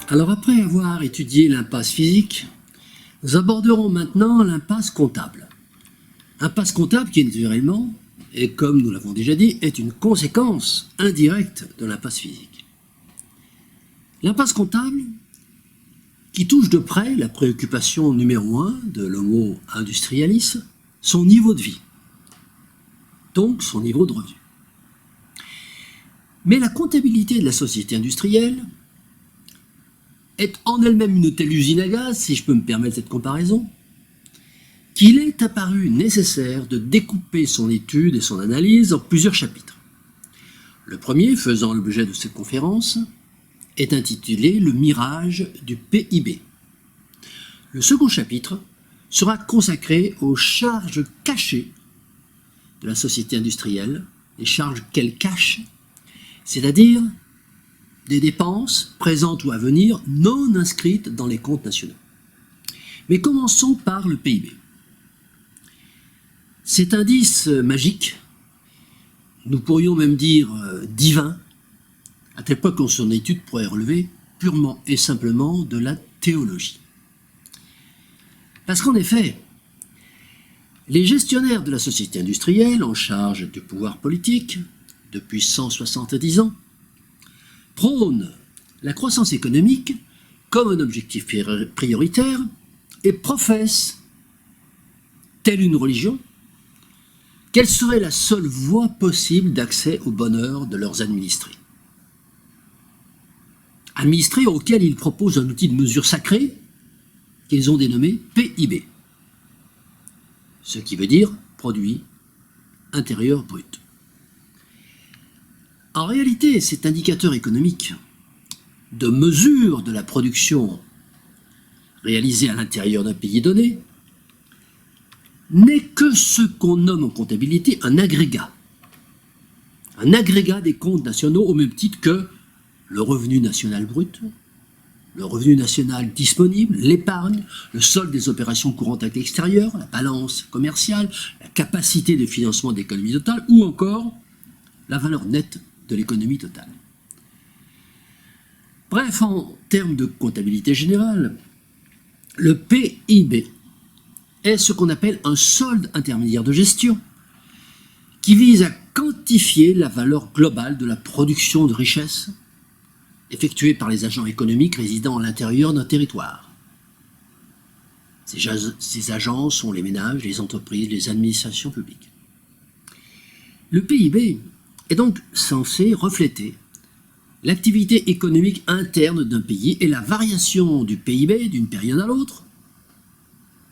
Alors après avoir étudié l'impasse physique, nous aborderons maintenant l'impasse comptable. Impasse comptable qui naturellement, et comme nous l'avons déjà dit, est une conséquence indirecte de l'impasse physique. L'impasse comptable, qui touche de près la préoccupation numéro 1 de l'homo industrialis, son niveau de vie, donc son niveau de revenu. Mais la comptabilité de la société industrielle est en elle-même une telle usine à gaz, si je peux me permettre cette comparaison, qu'il est apparu nécessaire de découper son étude et son analyse en plusieurs chapitres. Le premier, faisant l'objet de cette conférence, est intitulé « Le mirage du PIB ». Le second chapitre sera consacré aux charges cachées de la société industrielle, les charges qu'elle cache, c'est-à-dire des dépenses présentes ou à venir non inscrites dans les comptes nationaux. Mais commençons par le PIB. Cet indice magique, nous pourrions même dire divin, à tel point que son étude pourrait relever purement et simplement de la théologie. Parce qu'en effet, les gestionnaires de la société industrielle en charge du pouvoir politique, depuis 170 ans, prônent la croissance économique comme un objectif prioritaire et professent, telle une religion, quelle serait la seule voie possible d'accès au bonheur de leurs administrés. Administrés auxquels ils proposent un outil de mesure sacré qu'ils ont dénommé PIB, ce qui veut dire produit intérieur brut. En réalité, cet indicateur économique de mesure de la production réalisée à l'intérieur d'un pays donné n'est que ce qu'on nomme en comptabilité un agrégat des comptes nationaux au même titre que le revenu national brut, le revenu national disponible, l'épargne, le solde des opérations courantes avec l'extérieur, la balance commerciale, la capacité de financement de l'économie totale ou encore la valeur nette de l'économie totale. Bref, en termes de comptabilité générale, le PIB est ce qu'on appelle un solde intermédiaire de gestion qui vise à quantifier la valeur globale de la production de richesse effectuée par les agents économiques résidant à l'intérieur d'un territoire. Ces agents sont les ménages, les entreprises, les administrations publiques. Le PIB est donc censé refléter l'activité économique interne d'un pays et la variation du PIB d'une période à l'autre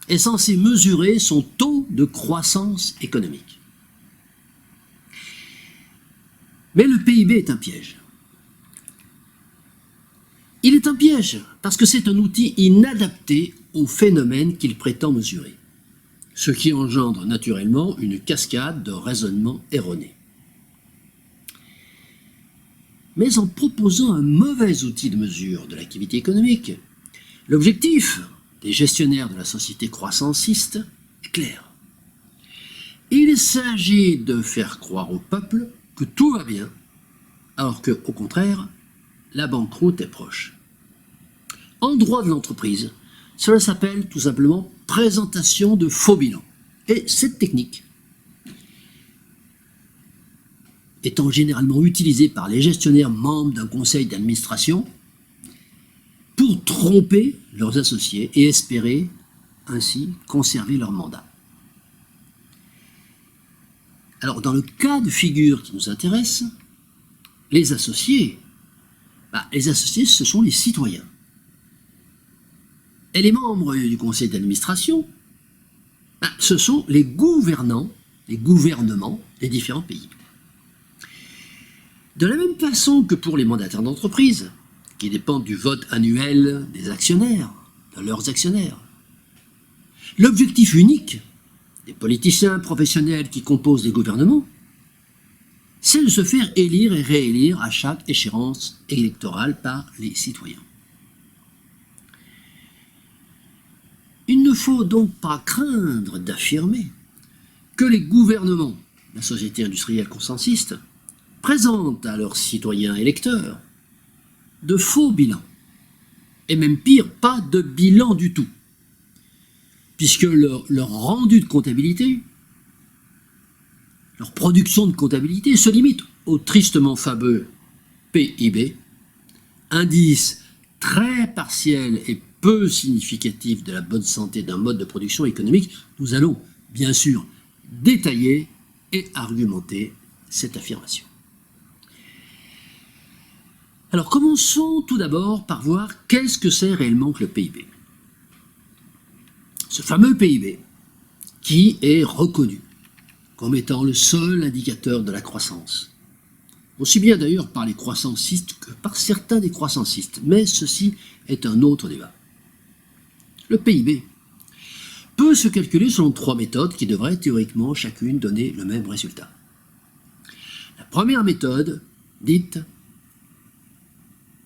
est censé mesurer son taux de croissance économique. Mais le PIB est un piège. Il est un piège parce que c'est un outil inadapté au phénomène qu'il prétend mesurer, ce qui engendre naturellement une cascade de raisonnements erronés. Mais en proposant un mauvais outil de mesure de l'activité économique, l'objectif des gestionnaires de la société croissanciste est clair. Il s'agit de faire croire au peuple que tout va bien, alors que, au contraire, la banqueroute est proche. En droit de l'entreprise, cela s'appelle tout simplement présentation de faux bilans. Et cette technique, étant généralement utilisée par les gestionnaires membres d'un conseil d'administration pour tromper leurs associés et espérer ainsi conserver leur mandat. Alors, dans le cas de figure qui nous intéresse, les associés, ce sont les citoyens. Et les membres du conseil d'administration, ce sont les gouvernants, les gouvernements des différents pays. De la même façon que pour les mandataires d'entreprise, qui dépendent du vote annuel des actionnaires, de leurs actionnaires, l'objectif unique des politiciens professionnels qui composent les gouvernements, c'est de se faire élire et réélire à chaque échéance électorale par les citoyens. Il ne faut donc pas craindre d'affirmer que les gouvernements, la société industrielle consensuiste, présentent à leurs citoyens électeurs de faux bilans, et même pire, pas de bilan du tout, puisque leur rendu de comptabilité, leur production de comptabilité se limite au tristement fameux PIB, indice très partiel et peu significatif de la bonne santé d'un mode de production économique. Nous allons bien sûr détailler et argumenter cette affirmation. Alors commençons tout d'abord par voir qu'est-ce que c'est réellement que le PIB. Ce fameux PIB qui est reconnu comme étant le seul indicateur de la croissance, aussi bien d'ailleurs par les croissancistes que par certains des croissancistes, mais ceci est un autre débat. Le PIB peut se calculer selon 3 méthodes qui devraient théoriquement chacune donner le même résultat. La première méthode, dite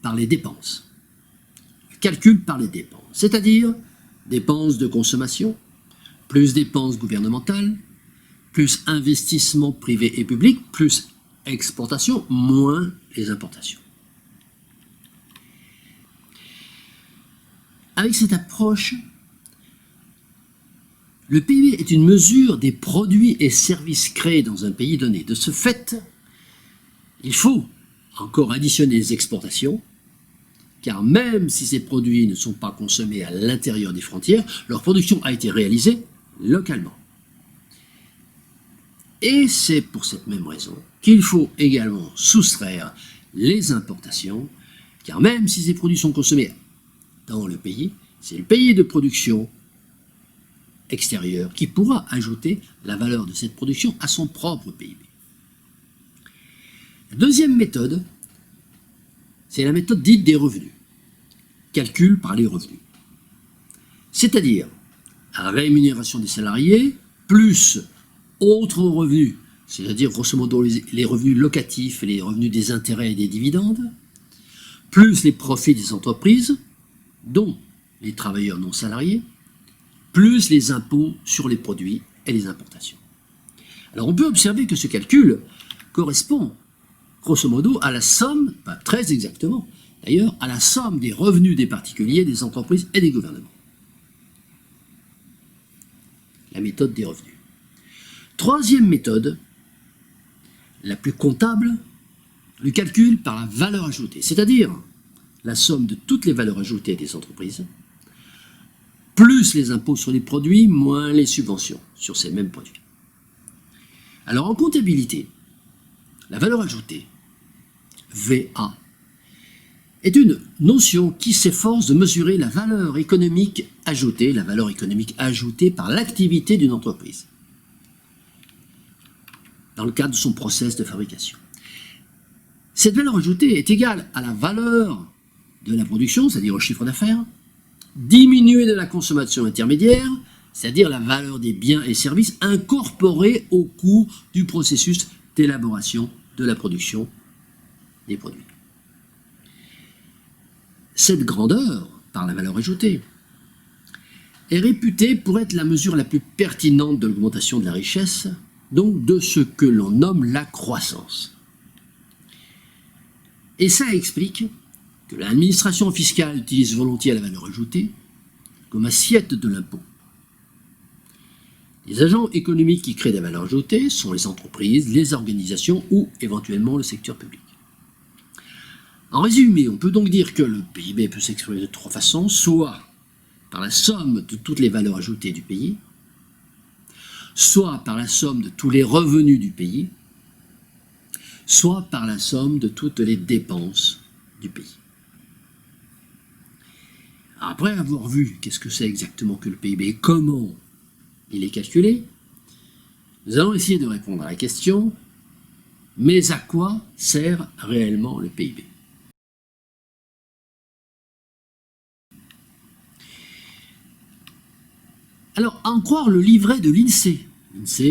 par les dépenses, le calcul par les dépenses, c'est-à-dire dépenses de consommation, plus dépenses gouvernementales, plus investissements privés et publics, plus exportation, moins les importations. Avec cette approche, le PIB est une mesure des produits et services créés dans un pays donné. De ce fait, il faut encore additionner les exportations, car même si ces produits ne sont pas consommés à l'intérieur des frontières, leur production a été réalisée localement. Et c'est pour cette même raison qu'il faut également soustraire les importations, car même si ces produits sont consommés dans le pays, c'est le pays de production extérieur qui pourra ajouter la valeur de cette production à son propre PIB. La deuxième méthode, c'est la méthode dite des revenus, calcul par les revenus. C'est-à-dire la rémunération des salariés plus autres revenus, c'est-à-dire grosso modo les revenus locatifs et les revenus des intérêts et des dividendes, plus les profits des entreprises, dont les travailleurs non salariés, plus les impôts sur les produits et les importations. Alors on peut observer que ce calcul correspond grosso modo à la somme, pas très exactement d'ailleurs, à la somme des revenus des particuliers, des entreprises et des gouvernements. La méthode des revenus. Troisième méthode, la plus comptable, le calcul par la valeur ajoutée, c'est-à-dire la somme de toutes les valeurs ajoutées des entreprises, plus les impôts sur les produits, moins les subventions sur ces mêmes produits. Alors en comptabilité, la valeur ajoutée, VA, est une notion qui s'efforce de mesurer la valeur économique ajoutée par l'activité d'une entreprise dans le cadre de son process de fabrication. Cette valeur ajoutée est égale à la valeur de la production, c'est-à-dire au chiffre d'affaires, diminuée de la consommation intermédiaire, c'est-à-dire la valeur des biens et services incorporés au cours du processus d'élaboration de la production des produits. Cette grandeur, par la valeur ajoutée, est réputée pour être la mesure la plus pertinente de l'augmentation de la richesse, donc de ce que l'on nomme la croissance. Et ça explique que l'administration fiscale utilise volontiers la valeur ajoutée comme assiette de l'impôt. Les agents économiques qui créent la valeur ajoutée sont les entreprises, les organisations ou éventuellement le secteur public. En résumé, on peut donc dire que le PIB peut s'exprimer de 3 façons, soit par la somme de toutes les valeurs ajoutées du pays, soit par la somme de tous les revenus du pays, soit par la somme de toutes les dépenses du pays. Après avoir vu qu'est-ce que c'est exactement que le PIB et comment il est calculé, nous allons essayer de répondre à la question « Mais à quoi sert réellement le PIB ?» Alors, à en croire le livret de l'INSEE,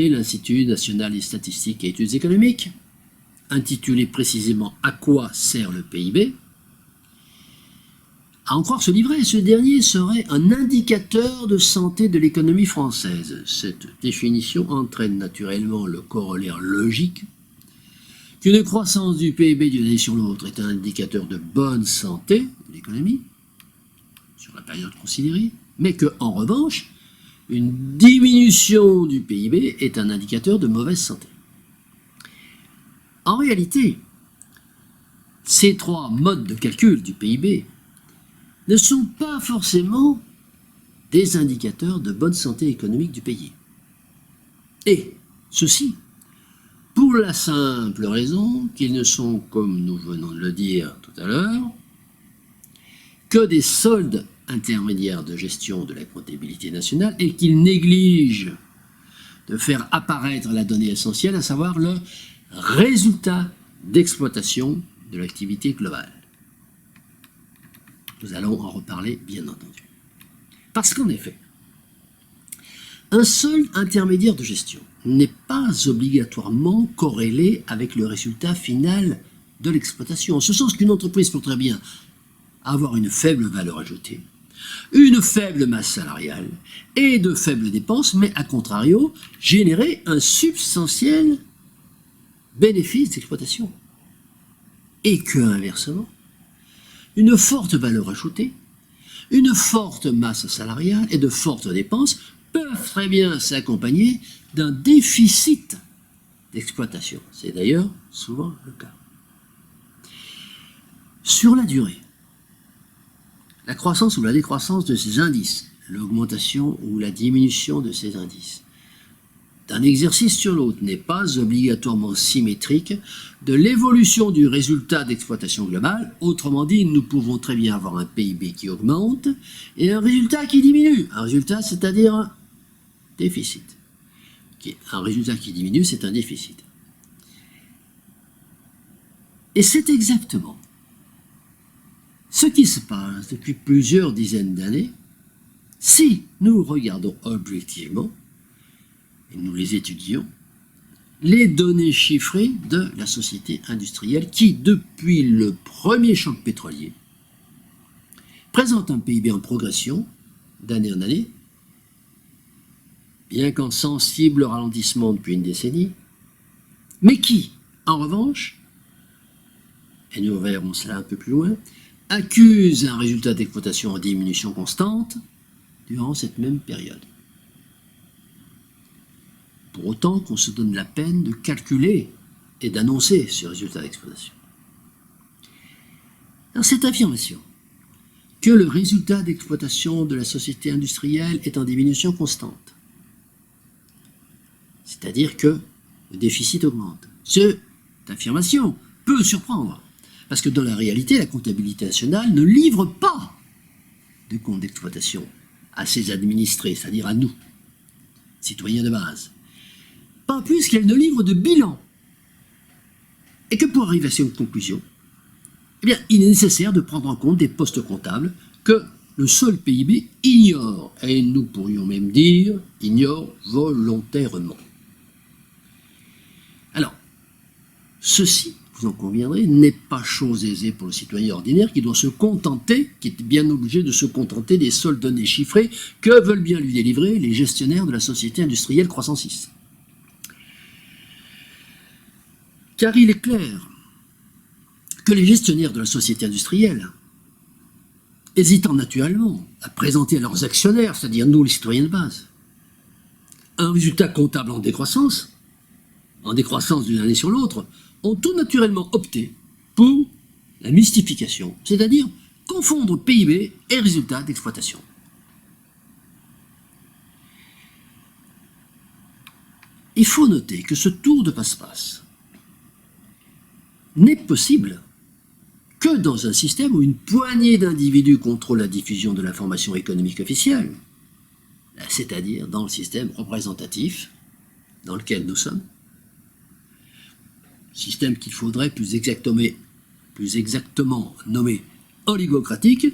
l'Institut national des statistiques et études économiques, intitulé précisément « À quoi sert le PIB ?», à en croire ce livret, ce dernier serait un indicateur de santé de l'économie française. Cette définition entraîne naturellement le corollaire logique qu'une croissance du PIB d'une année sur l'autre est un indicateur de bonne santé de l'économie, sur la période considérée, mais que, en revanche, une diminution du PIB est un indicateur de mauvaise santé. En réalité, ces trois modes de calcul du PIB ne sont pas forcément des indicateurs de bonne santé économique du pays. Et ceci, pour la simple raison qu'ils ne sont, comme nous venons de le dire tout à l'heure, que des soldes intermédiaires de gestion de la comptabilité nationale et qu'ils négligent de faire apparaître la donnée essentielle, à savoir le résultat d'exploitation de l'activité globale. Nous allons en reparler, bien entendu. Parce qu'en effet, un solde intermédiaire de gestion n'est pas obligatoirement corrélé avec le résultat final de l'exploitation. En ce sens qu'une entreprise peut très bien avoir une faible valeur ajoutée, une faible masse salariale et de faibles dépenses, mais à contrario, générer un substantiel bénéfice d'exploitation. Et que, inversement, une forte valeur ajoutée, une forte masse salariale et de fortes dépenses peuvent très bien s'accompagner d'un déficit d'exploitation. C'est d'ailleurs souvent le cas. Sur la durée, la croissance ou la décroissance de ces indices, l'augmentation ou la diminution de ces indices, d'un exercice sur l'autre n'est pas obligatoirement symétrique de l'évolution du résultat d'exploitation globale. Autrement dit, nous pouvons très bien avoir un PIB qui augmente et un résultat qui diminue. Un résultat, c'est-à-dire un déficit. Un résultat qui diminue, c'est un déficit. Et c'est exactement ce qui se passe depuis plusieurs dizaines d'années si nous regardons objectivement, et nous les étudions, les données chiffrées de la société industrielle qui, depuis le premier choc pétrolier, présente un PIB en progression d'année en année, bien qu'en sensible ralentissement depuis une décennie, mais qui, en revanche, et nous verrons cela un peu plus loin, accuse un résultat d'exploitation en diminution constante durant cette même période. Pour autant qu'on se donne la peine de calculer et d'annoncer ce résultat d'exploitation. Dans cette affirmation, que le résultat d'exploitation de la société industrielle est en diminution constante, c'est-à-dire que le déficit augmente. Cette affirmation peut surprendre, parce que dans la réalité, la comptabilité nationale ne livre pas de compte d'exploitation à ses administrés, c'est-à-dire à nous, citoyens de base. Pas plus qu'elle ne livre de bilan. Et que pour arriver à cette conclusion, eh bien, il est nécessaire de prendre en compte des postes comptables que le seul PIB ignore, et nous pourrions même dire ignore volontairement. Alors, ceci, vous en conviendrez, n'est pas chose aisée pour le citoyen ordinaire qui doit se contenter, qui est bien obligé de se contenter des seules données chiffrées que veulent bien lui délivrer les gestionnaires de la société industrielle Croissance 6. Car il est clair que les gestionnaires de la société industrielle, hésitant naturellement à présenter à leurs actionnaires, c'est-à-dire nous les citoyens de base, un résultat comptable en décroissance d'une année sur l'autre, ont tout naturellement opté pour la mystification, c'est-à-dire confondre PIB et résultat d'exploitation. Il faut noter que ce tour de passe-passe n'est possible que dans un système où une poignée d'individus contrôle la diffusion de l'information économique officielle, c'est-à-dire dans le système représentatif dans lequel nous sommes, système qu'il faudrait plus exactement nommer oligocratique,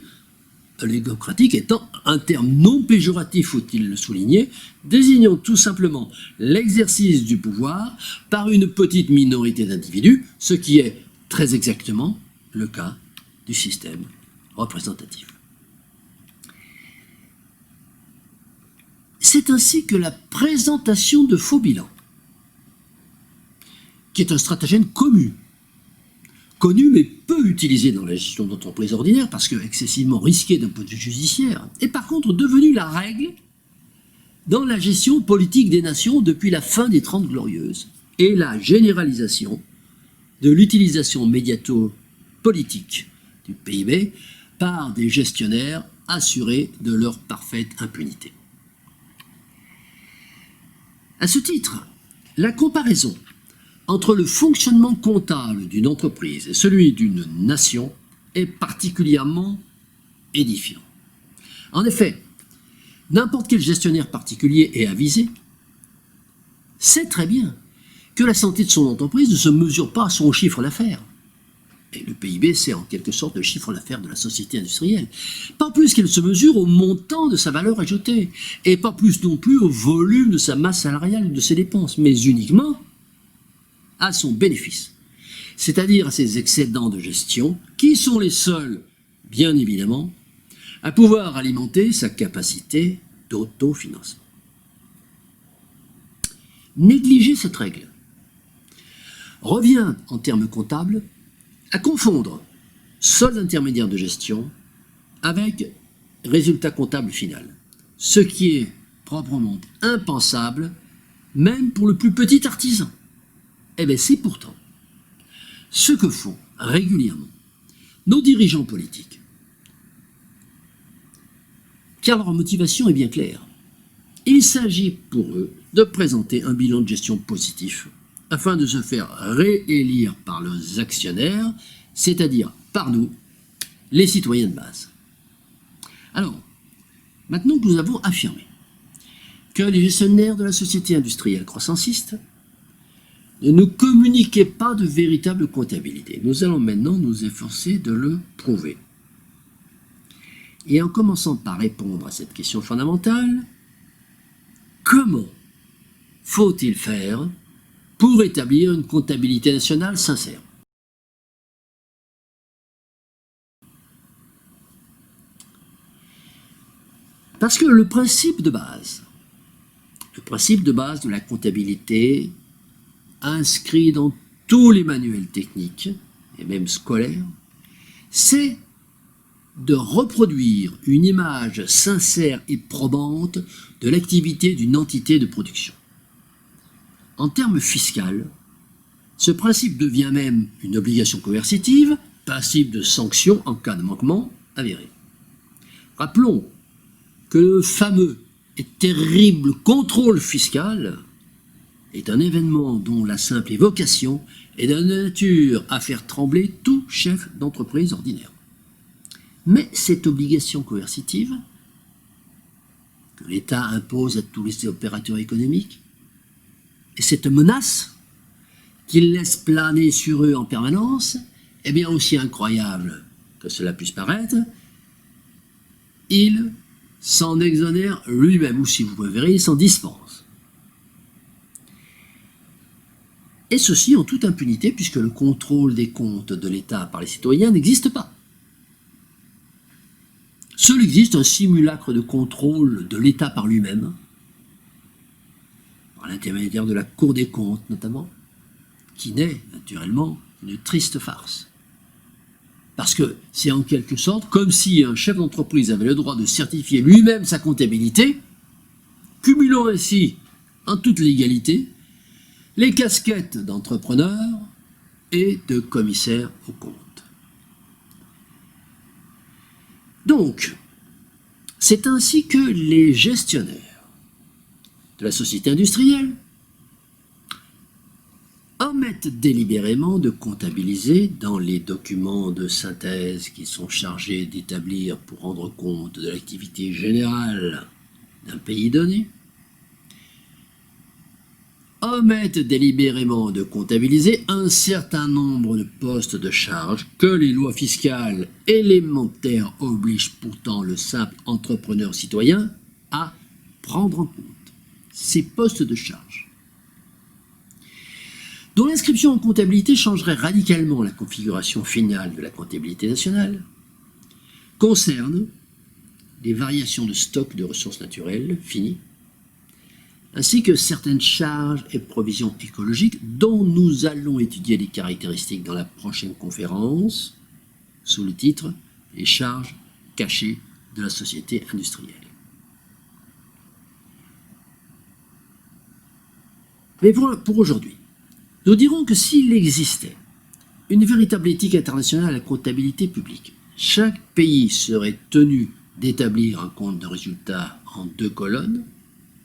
oligocratique étant un terme non péjoratif, faut-il le souligner, désignant tout simplement l'exercice du pouvoir par une petite minorité d'individus, ce qui est très exactement le cas du système représentatif. C'est ainsi que la présentation de faux bilans, qui est un stratagème connu mais peu utilisé dans la gestion d'entreprise ordinaire parce que excessivement risqué d'un point de vue judiciaire, est par contre devenu la règle dans la gestion politique des nations depuis la fin des Trente Glorieuses et la généralisation de l'utilisation médiato-politique du PIB par des gestionnaires assurés de leur parfaite impunité. À ce titre, la comparaison entre le fonctionnement comptable d'une entreprise et celui d'une nation est particulièrement édifiant. En effet, n'importe quel gestionnaire particulier et avisé sait très bien que la santé de son entreprise ne se mesure pas à son chiffre d'affaires. Et le PIB, c'est en quelque sorte le chiffre d'affaires de la société industrielle. Pas plus qu'elle se mesure au montant de sa valeur ajoutée, et pas plus non plus au volume de sa masse salariale ou de ses dépenses, mais uniquement à son bénéfice, c'est-à-dire à ses excédents de gestion, qui sont les seuls, bien évidemment, à pouvoir alimenter sa capacité d'autofinancement. Négliger cette règle revient, en termes comptables, à confondre solde intermédiaire de gestion avec résultat comptable final, ce qui est proprement impensable, même pour le plus petit artisan. Eh bien, c'est pourtant ce que font régulièrement nos dirigeants politiques. Car leur motivation est bien claire. Il s'agit pour eux de présenter un bilan de gestion positif afin de se faire réélire par leurs actionnaires, c'est-à-dire par nous, les citoyens de base. Alors, maintenant que nous avons affirmé que les gestionnaires de la société industrielle croissanciste ne nous communiquaient pas de véritable comptabilité, nous allons maintenant nous efforcer de le prouver. Et en commençant par répondre à cette question fondamentale, comment faut-il faire pour établir une comptabilité nationale sincère? Parce que le principe de base de la comptabilité inscrit dans tous les manuels techniques, et même scolaires, c'est de reproduire une image sincère et probante de l'activité d'une entité de production. En termes fiscaux, ce principe devient même une obligation coercitive, passible de sanctions en cas de manquement avéré. Rappelons que le fameux et terrible contrôle fiscal est un événement dont la simple évocation est de nature à faire trembler tout chef d'entreprise ordinaire. Mais cette obligation coercitive que l'État impose à tous les opérateurs économiques, et cette menace qu'il laisse planer sur eux en permanence, est bien aussi incroyable que cela puisse paraître, il s'en exonère lui-même, ou si vous préférez, il s'en dispense. Et ceci en toute impunité, puisque le contrôle des comptes de l'État par les citoyens n'existe pas. Seul existe un simulacre de contrôle de l'État par lui-même, par l'intermédiaire de la Cour des comptes notamment, qui n'est naturellement une triste farce. Parce que c'est en quelque sorte comme si un chef d'entreprise avait le droit de certifier lui-même sa comptabilité, cumulant ainsi, en toute légalité, les casquettes d'entrepreneur et de commissaire aux comptes. Donc, c'est ainsi que les gestionnaires de la société industrielle omettent délibérément de comptabiliser dans les documents de synthèse qui sont chargés d'établir pour rendre compte de l'activité générale d'un pays donné, omettent délibérément de comptabiliser un certain nombre de postes de charge que les lois fiscales élémentaires obligent pourtant le simple entrepreneur citoyen à prendre en compte. Ces postes de charge, dont l'inscription en comptabilité changerait radicalement la configuration finale de la comptabilité nationale, concernent les variations de stock de ressources naturelles finies, ainsi que certaines charges et provisions écologiques dont nous allons étudier les caractéristiques dans la prochaine conférence, sous le titre « Les charges cachées de la société industrielle ». Mais pour aujourd'hui, nous dirons que s'il existait une véritable éthique internationale à la comptabilité publique, chaque pays serait tenu d'établir un compte de résultats en 2 colonnes.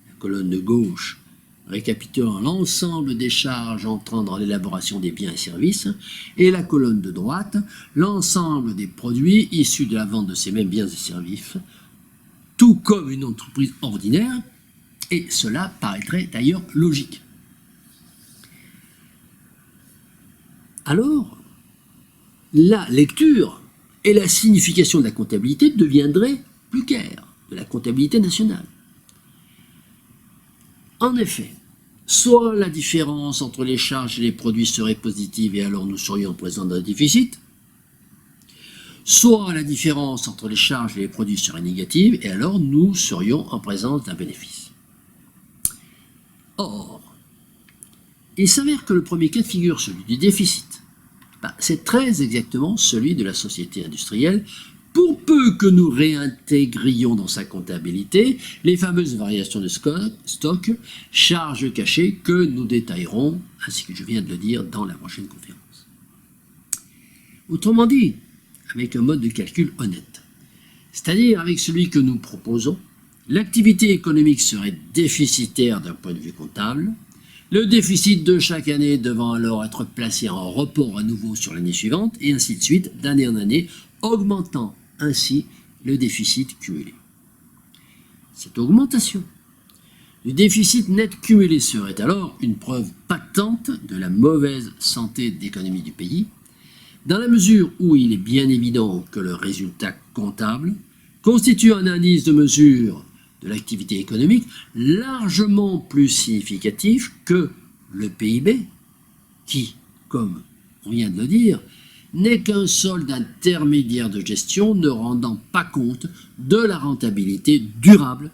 La colonne de gauche récapitulant l'ensemble des charges entrant dans l'élaboration des biens et services, et la colonne de droite l'ensemble des produits issus de la vente de ces mêmes biens et services, tout comme une entreprise ordinaire, et cela paraîtrait d'ailleurs logique. Alors, la lecture et la signification de la comptabilité deviendraient plus claires, de la comptabilité nationale. En effet, soit la différence entre les charges et les produits serait positive et alors nous serions en présence d'un déficit, soit la différence entre les charges et les produits serait négative et alors nous serions en présence d'un bénéfice. Or, il s'avère que le premier cas de figure, celui du déficit, c'est très exactement celui de la société industrielle, pour peu que nous réintégrions dans sa comptabilité les fameuses variations de stock, charges cachées que nous détaillerons, ainsi que je viens de le dire, dans la prochaine conférence. Autrement dit, avec un mode de calcul honnête, c'est-à-dire avec celui que nous proposons, l'activité économique serait déficitaire d'un point de vue comptable, le déficit de chaque année devant alors être placé en report à nouveau sur l'année suivante, et ainsi de suite, d'année en année, augmentant ainsi le déficit cumulé. Cette augmentation du déficit net cumulé serait alors une preuve patente de la mauvaise santé d'économie du pays, dans la mesure où il est bien évident que le résultat comptable constitue un indice de mesure de l'activité économique largement plus significatif que le PIB, qui, comme on vient de le dire, n'est qu'un solde intermédiaire de gestion ne rendant pas compte de la rentabilité durable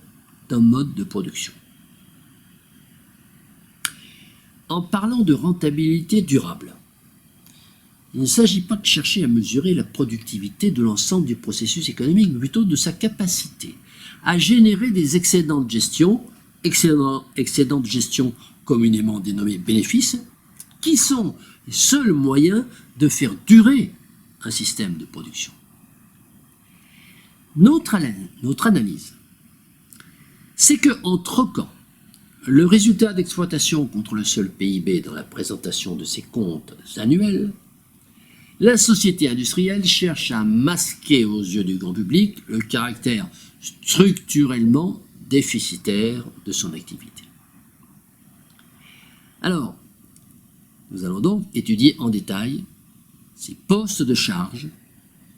d'un mode de production. En parlant de rentabilité durable, il ne s'agit pas de chercher à mesurer la productivité de l'ensemble du processus économique, mais plutôt de sa capacité à générer des excédents de gestion, communément dénommés bénéfices, qui sont les seuls moyens de faire durer un système de production. Notre analyse, c'est qu'en troquant le résultat d'exploitation contre le seul PIB dans la présentation de ses comptes annuels, la société industrielle cherche à masquer aux yeux du grand public le caractère structurellement déficitaire de son activité. Alors, nous allons donc étudier en détail ces postes de charge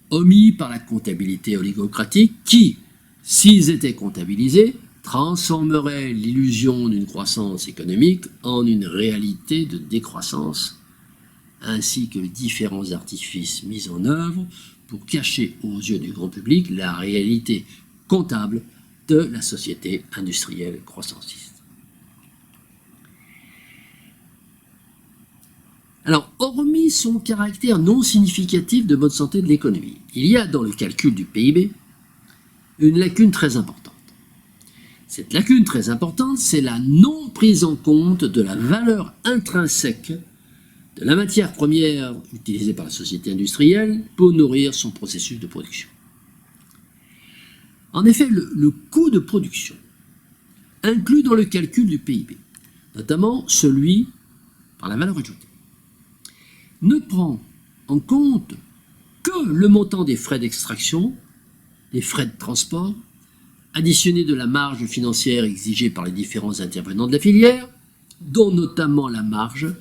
omis par la comptabilité oligocratique qui, s'ils étaient comptabilisés, transformeraient l'illusion d'une croissance économique en une réalité de décroissance, ainsi que les différents artifices mis en œuvre pour cacher aux yeux du grand public la réalité comptable de la société industrielle croissanciste. Alors, hormis son caractère non significatif de bonne santé de l'économie, il y a dans le calcul du PIB une lacune très importante. Cette lacune très importante, c'est la non prise en compte de la valeur intrinsèque de la matière première utilisée par la société industrielle pour nourrir son processus de production. En effet, le coût de production inclus dans le calcul du PIB, notamment celui par la valeur ajoutée, ne prend en compte que le montant des frais d'extraction, des frais de transport, additionnés de la marge financière exigée par les différents intervenants de la filière, dont notamment la marge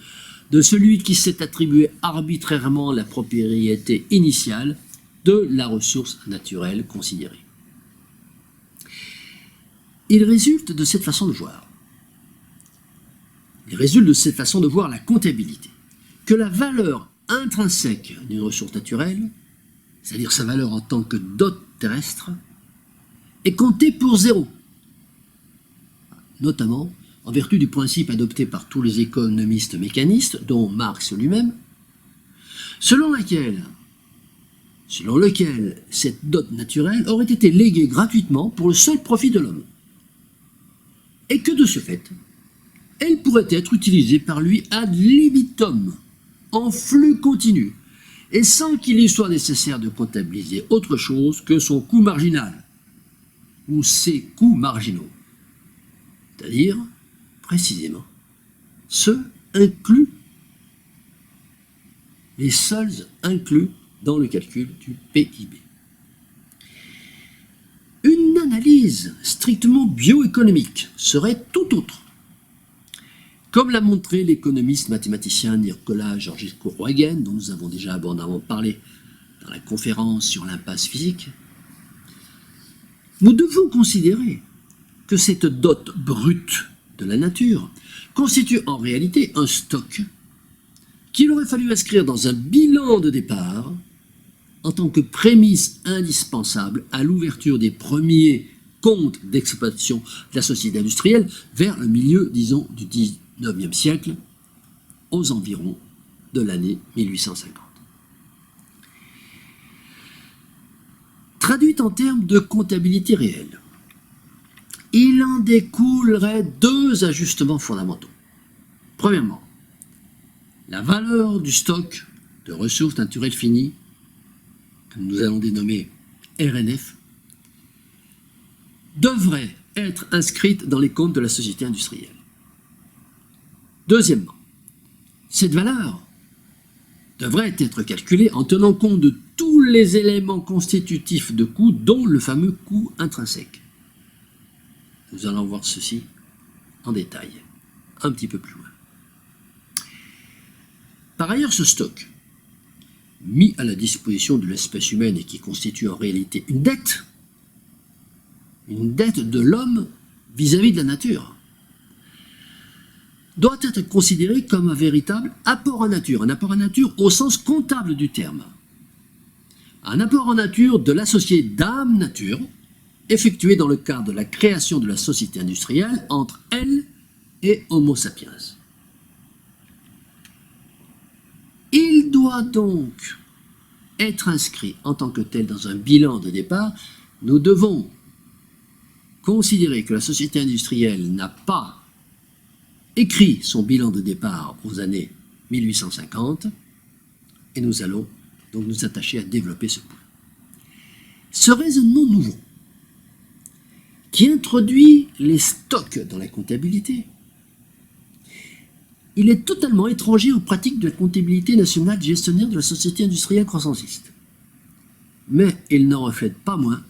de celui qui s'est attribué arbitrairement la propriété initiale de la ressource naturelle considérée. Il résulte de cette façon de voir la comptabilité, que la valeur intrinsèque d'une ressource naturelle, c'est-à-dire sa valeur en tant que dot terrestre, est comptée pour zéro, notamment en vertu du principe adopté par tous les économistes mécanistes, dont Marx lui-même, selon lequel cette dot naturelle aurait été léguée gratuitement pour le seul profit de l'homme, et que de ce fait, elle pourrait être utilisée par lui ad libitum, en flux continu, et sans qu'il lui soit nécessaire de comptabiliser autre chose que son coût marginal, ou ses coûts marginaux, c'est-à-dire, précisément, ceux inclus, les seuls inclus dans le calcul du PIB. Une analyse strictement bioéconomique serait tout autre. Comme l'a montré l'économiste mathématicien Nicolas Georgescu-Roegen, dont nous avons déjà abondamment parlé dans la conférence sur l'impasse physique, nous devons considérer que cette dot brute de la nature constitue en réalité un stock qu'il aurait fallu inscrire dans un bilan de départ en tant que prémisse indispensable à l'ouverture des premiers comptes d'exploitation de la société industrielle vers le milieu, disons, du XIXe siècle, aux environs de l'année 1850. Traduite en termes de comptabilité réelle, il en découlerait deux ajustements fondamentaux. Premièrement, la valeur du stock de ressources naturelles finies, que nous allons dénommer RNF, devrait être inscrite dans les comptes de la société industrielle. Deuxièmement, cette valeur devrait être calculée en tenant compte de tous les éléments constitutifs de coût, dont le fameux coût intrinsèque. Nous allons voir ceci en détail, un petit peu plus loin. Par ailleurs, ce stock, mis à la disposition de l'espèce humaine et qui constitue en réalité une dette de l'homme vis-à-vis de la nature, doit être considéré comme un véritable apport en nature, un apport en nature au sens comptable du terme. Un apport en nature de l'associé d'âme-nature, effectué dans le cadre de la création de la société industrielle entre elle et Homo sapiens. Il doit donc être inscrit en tant que tel dans un bilan de départ. Nous devons considérer que la société industrielle n'a pas écrit son bilan de départ aux années 1850, et nous allons donc nous attacher à développer ce point. Ce raisonnement nouveau, qui introduit les stocks dans la comptabilité, il est totalement étranger aux pratiques de la comptabilité nationale gestionnaire de la société industrielle croissanciste. Mais il n'en reflète pas moins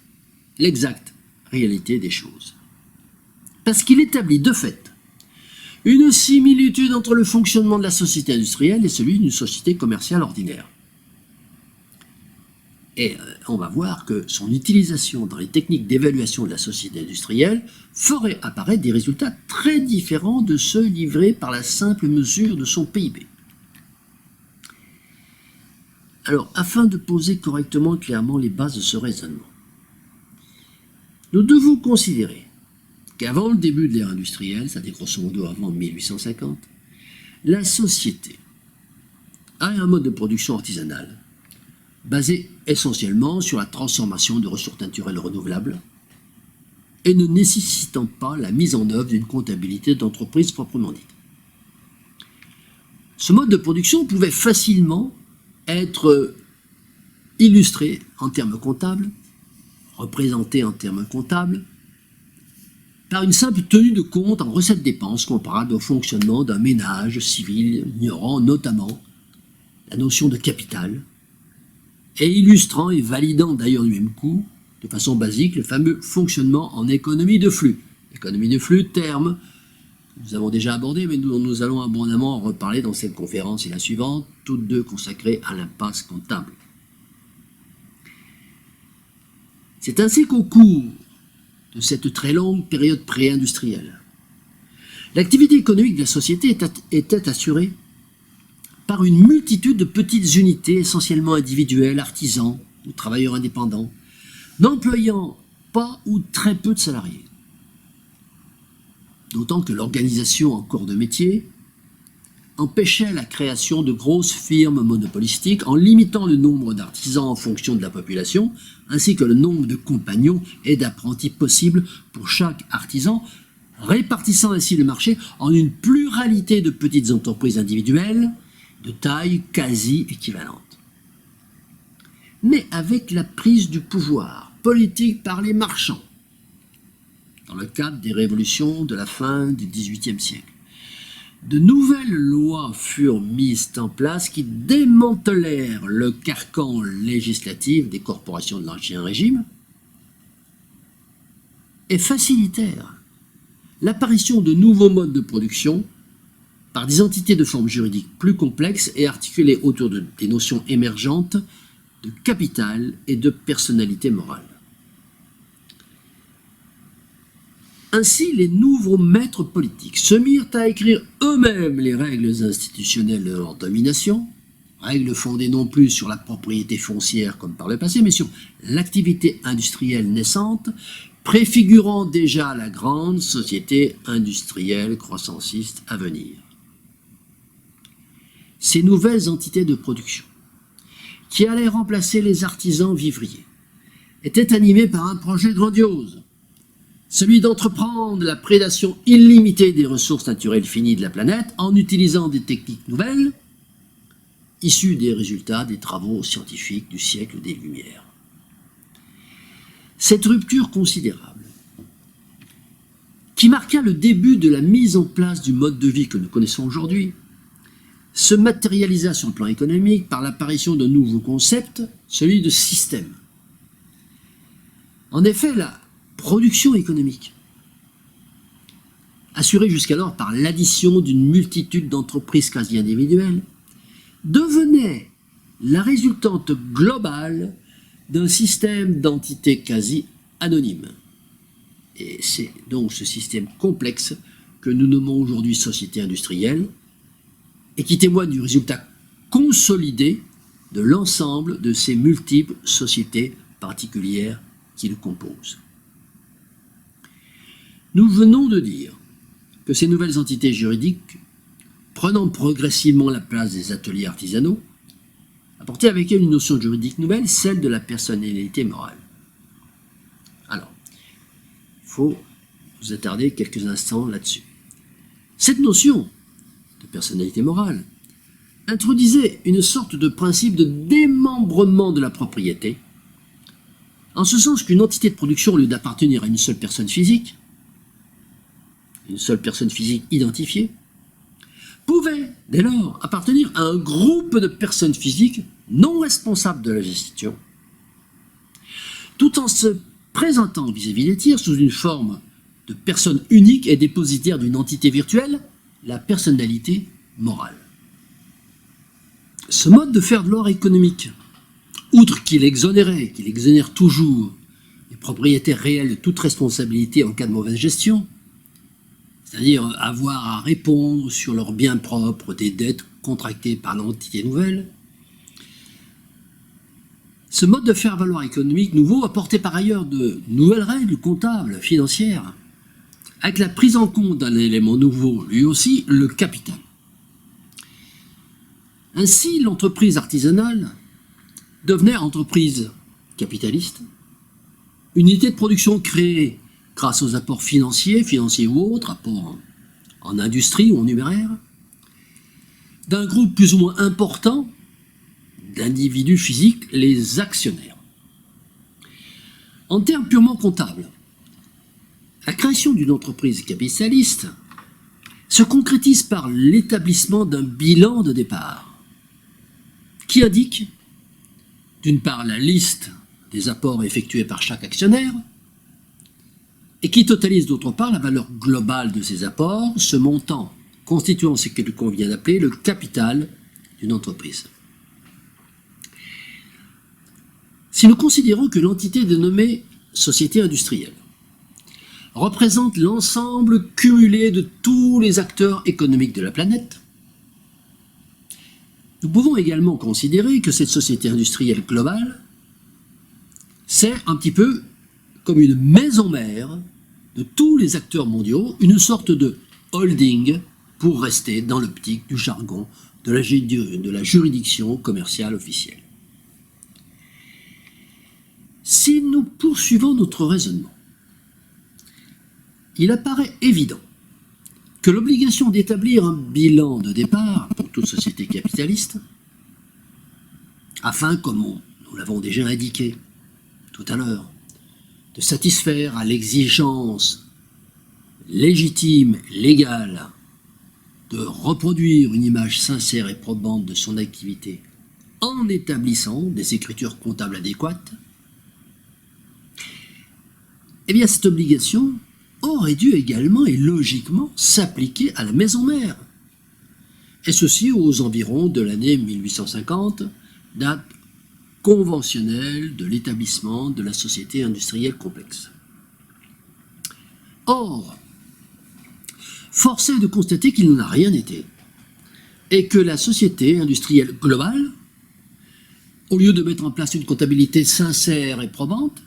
l'exacte réalité des choses. Parce qu'il établit de fait une similitude entre le fonctionnement de la société industrielle et celui d'une société commerciale ordinaire. Et on va voir que son utilisation dans les techniques d'évaluation de la société industrielle ferait apparaître des résultats très différents de ceux livrés par la simple mesure de son PIB. Alors, afin de poser correctement, clairement les bases de ce raisonnement, nous devons considérer qu'avant le début de l'ère industrielle, c'est-à-dire grosso modo avant 1850, la société a un mode de production artisanal basé essentiellement sur la transformation de ressources naturelles renouvelables et ne nécessitant pas la mise en œuvre d'une comptabilité d'entreprise proprement dite. Ce mode de production pouvait facilement être illustré en termes comptables, représenté en termes comptables, par une simple tenue de compte en recettes-dépenses comparable au fonctionnement d'un ménage civil, ignorant notamment la notion de capital, et illustrant et validant d'ailleurs du même coup, de façon basique, le fameux fonctionnement en économie de flux. Économie de flux, terme que nous avons déjà abordé, mais nous allons abondamment en reparler dans cette conférence et la suivante, toutes deux consacrées à l'impasse comptable. C'est ainsi qu'au cours de cette très longue période pré-industrielle, l'activité économique de la société était assurée par une multitude de petites unités, essentiellement individuelles, artisans ou travailleurs indépendants, n'employant pas ou très peu de salariés. d'autant que l'organisation en corps de métier empêchait la création de grosses firmes monopolistiques en limitant le nombre d'artisans en fonction de la population, ainsi que le nombre de compagnons et d'apprentis possibles pour chaque artisan, répartissant ainsi le marché en une pluralité de petites entreprises individuelles de taille quasi équivalente. Mais avec la prise du pouvoir politique par les marchands, dans le cadre des révolutions de la fin du XVIIIe siècle, de nouvelles lois furent mises en place qui démantelèrent le carcan législatif des corporations de l'Ancien Régime et facilitèrent l'apparition de nouveaux modes de production par des entités de forme juridique plus complexes et articulées autour des notions émergentes de capital et de personnalité morale. Ainsi, les nouveaux maîtres politiques se mirent à écrire eux-mêmes les règles institutionnelles de leur domination, règles fondées non plus sur la propriété foncière comme par le passé, mais sur l'activité industrielle naissante, préfigurant déjà la grande société industrielle croissanciste à venir. Ces nouvelles entités de production, qui allaient remplacer les artisans vivriers, étaient animées par un projet grandiose, celui d'entreprendre la prédation illimitée des ressources naturelles finies de la planète en utilisant des techniques nouvelles, issues des résultats des travaux scientifiques du siècle des Lumières. Cette rupture considérable, qui marqua le début de la mise en place du mode de vie que nous connaissons aujourd'hui, se matérialisa sur le plan économique par l'apparition d'un nouveau concept, celui de système. En effet, la production économique, assurée jusqu'alors par l'addition d'une multitude d'entreprises quasi individuelles, devenait la résultante globale d'un système d'entités quasi anonymes. Et c'est donc ce système complexe que nous nommons aujourd'hui société industrielle et qui témoigne du résultat consolidé de l'ensemble de ces multiples sociétés particulières qui le composent. Nous venons de dire que ces nouvelles entités juridiques, prenant progressivement la place des ateliers artisanaux, apportaient avec elles une notion juridique nouvelle, celle de la personnalité morale. Alors, il faut vous attarder quelques instants là-dessus. Cette notion de personnalité morale introduisait une sorte de principe de démembrement de la propriété, en ce sens qu'une entité de production, au lieu d'appartenir à une seule personne physique identifiée, pouvait dès lors appartenir à un groupe de personnes physiques non responsables de la gestion, tout en se présentant vis-à-vis des tiers sous une forme de personne unique et dépositaire d'une entité virtuelle, la personnalité morale. Ce mode de faire de l'or économique, outre qu'il exonère toujours les propriétaires réels de toute responsabilité en cas de mauvaise gestion, c'est-à-dire avoir à répondre sur leurs biens propres des dettes contractées par l'entité nouvelle. Ce mode de faire valoir économique nouveau apportait par ailleurs de nouvelles règles comptables, financières, avec la prise en compte d'un élément nouveau, lui aussi, le capital. Ainsi, l'entreprise artisanale devenait entreprise capitaliste, unité de production créée grâce aux apports financiers ou autres, apports en industrie ou en numéraire, d'un groupe plus ou moins important d'individus physiques, les actionnaires. En termes purement comptables, la création d'une entreprise capitaliste se concrétise par l'établissement d'un bilan de départ qui indique, d'une part, la liste des apports effectués par chaque actionnaire et qui totalise d'autre part la valeur globale de ces apports, ce montant constituant ce qu'il convient d'appeler le capital d'une entreprise. Si nous considérons que l'entité dénommée société industrielle représente l'ensemble cumulé de tous les acteurs économiques de la planète, nous pouvons également considérer que cette société industrielle globale, c'est un petit peu comme une maison mère de tous les acteurs mondiaux, une sorte de holding pour rester dans l'optique du jargon de la juridiction commerciale officielle. Si nous poursuivons notre raisonnement, il apparaît évident que l'obligation d'établir un bilan de départ pour toute société capitaliste, afin, comme nous l'avons déjà indiqué tout à l'heure, de satisfaire à l'exigence légitime, légale, de reproduire une image sincère et probante de son activité en établissant des écritures comptables adéquates, eh bien cette obligation aurait dû également et logiquement s'appliquer à la maison mère, et ceci aux environs de l'année 1850, date conventionnelle de l'établissement de la société industrielle complexe. Or, force est de constater qu'il n'en a rien été, et que la société industrielle globale, au lieu de mettre en place une comptabilité sincère et probante,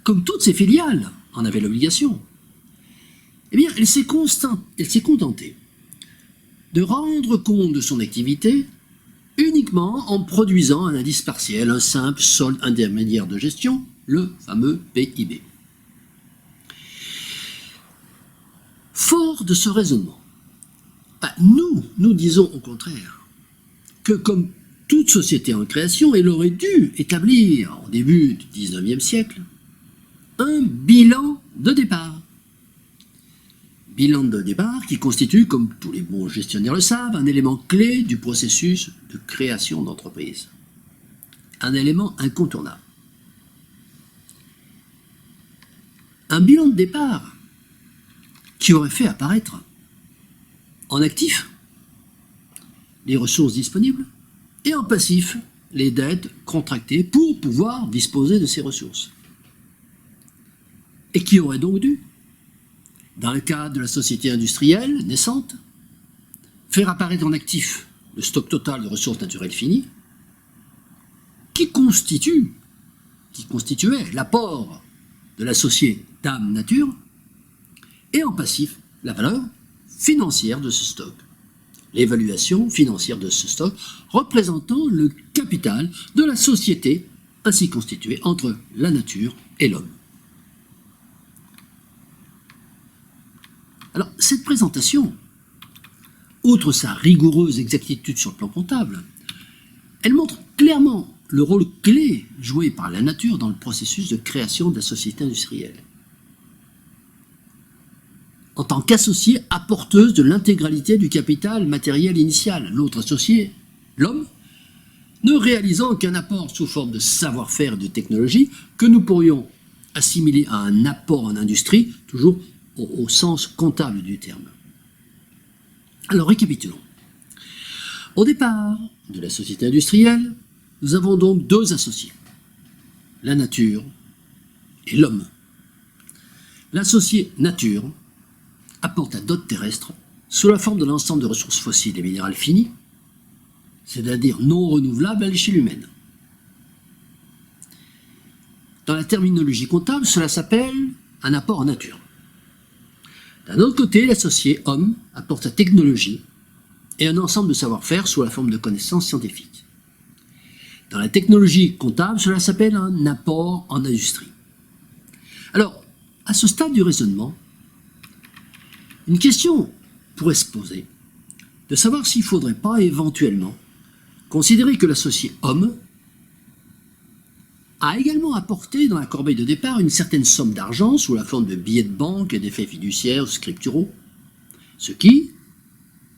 comme toutes ses filiales en avaient l'obligation, eh bien, elle s'est contentée de rendre compte de son activité uniquement en produisant un indice partiel, un simple solde intermédiaire de gestion, le fameux PIB. Fort de ce raisonnement, nous disons au contraire que comme toute société en création, elle aurait dû établir, au début du XIXe siècle, un bilan de départ. Bilan de départ qui constitue, comme tous les bons gestionnaires le savent, un élément clé du processus de création d'entreprise. Un élément incontournable. Un bilan de départ qui aurait fait apparaître en actif les ressources disponibles et en passif les dettes contractées pour pouvoir disposer de ces ressources. Et qui aurait donc dû, dans le cadre de la société industrielle naissante, faire apparaître en actif le stock total de ressources naturelles finies, qui constituait l'apport de l'associé Dame Nature, et en passif la valeur financière de ce stock, l'évaluation financière de ce stock représentant le capital de la société ainsi constituée entre la nature et l'homme. Alors, cette présentation, outre sa rigoureuse exactitude sur le plan comptable, elle montre clairement le rôle clé joué par la nature dans le processus de création de la société industrielle. En tant qu'associée apporteuse de l'intégralité du capital matériel initial, l'autre associé, l'homme, ne réalisant qu'un apport sous forme de savoir-faire et de technologie que nous pourrions assimiler à un apport en industrie, toujours au sens comptable du terme. Alors récapitulons. Au départ de la société industrielle, nous avons donc deux associés, la nature et l'homme. L'associé nature apporte la dot terrestre sous la forme de l'ensemble de ressources fossiles et minérales finies, c'est-à-dire non renouvelables à l'échelle humaine. Dans la terminologie comptable, cela s'appelle un apport en nature. D'un autre côté, l'associé homme apporte sa technologie et un ensemble de savoir-faire sous la forme de connaissances scientifiques. Dans la technologie comptable, cela s'appelle un apport en industrie. Alors, à ce stade du raisonnement, une question pourrait se poser de savoir s'il ne faudrait pas éventuellement considérer que l'associé homme a également apporté dans la corbeille de départ une certaine somme d'argent sous la forme de billets de banque et d'effets fiduciaires ou scripturaux, ce qui,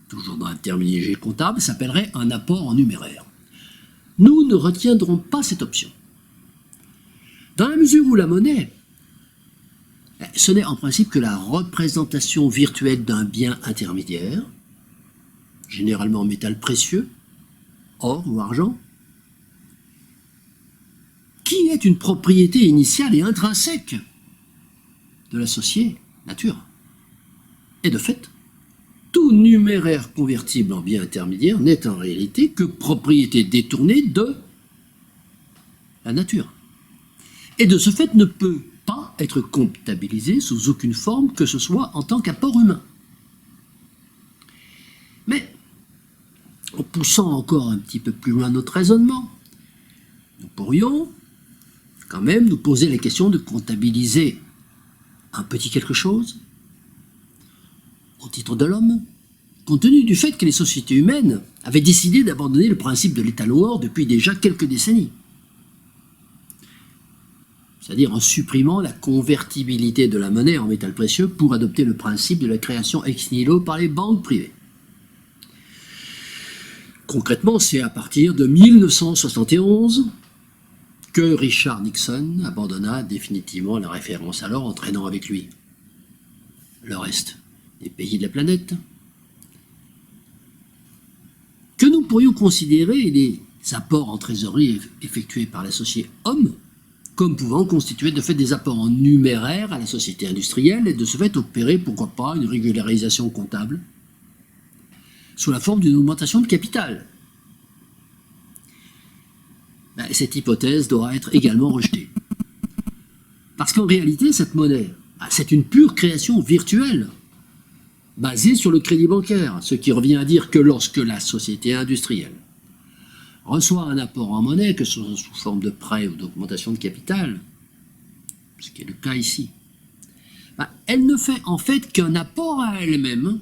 toujours dans la terminologie comptable, s'appellerait un apport en numéraire. Nous ne retiendrons pas cette option. Dans la mesure où la monnaie, ce n'est en principe que la représentation virtuelle d'un bien intermédiaire, généralement en métal précieux, or ou argent, qui est une propriété initiale et intrinsèque de l'associé nature. Et de fait, tout numéraire convertible en bien intermédiaire n'est en réalité que propriété détournée de la nature. Et de ce fait ne peut pas être comptabilisé sous aucune forme que ce soit en tant qu'apport humain. Mais, en poussant encore un petit peu plus loin notre raisonnement, nous pourrions quand même nous poser la question de comptabiliser un petit quelque chose au titre de l'homme, compte tenu du fait que les sociétés humaines avaient décidé d'abandonner le principe de l'étalon-or depuis déjà quelques décennies. C'est-à-dire en supprimant la convertibilité de la monnaie en métal précieux pour adopter le principe de la création ex nihilo par les banques privées. Concrètement, c'est à partir de 1971 que Richard Nixon abandonna définitivement la référence à l'or, entraînant avec lui le reste des pays de la planète. Que nous pourrions considérer les apports en trésorerie effectués par l'associé homme comme pouvant constituer de fait des apports en numéraire à la société industrielle et de ce fait opérer, pourquoi pas, une régularisation comptable sous la forme d'une augmentation de capital. Cette hypothèse devra être également rejetée. Parce qu'en réalité, cette monnaie, c'est une pure création virtuelle, basée sur le crédit bancaire, ce qui revient à dire que lorsque la société industrielle reçoit un apport en monnaie, que ce soit sous forme de prêt ou d'augmentation de capital, ce qui est le cas ici, elle ne fait en fait qu'un apport à elle-même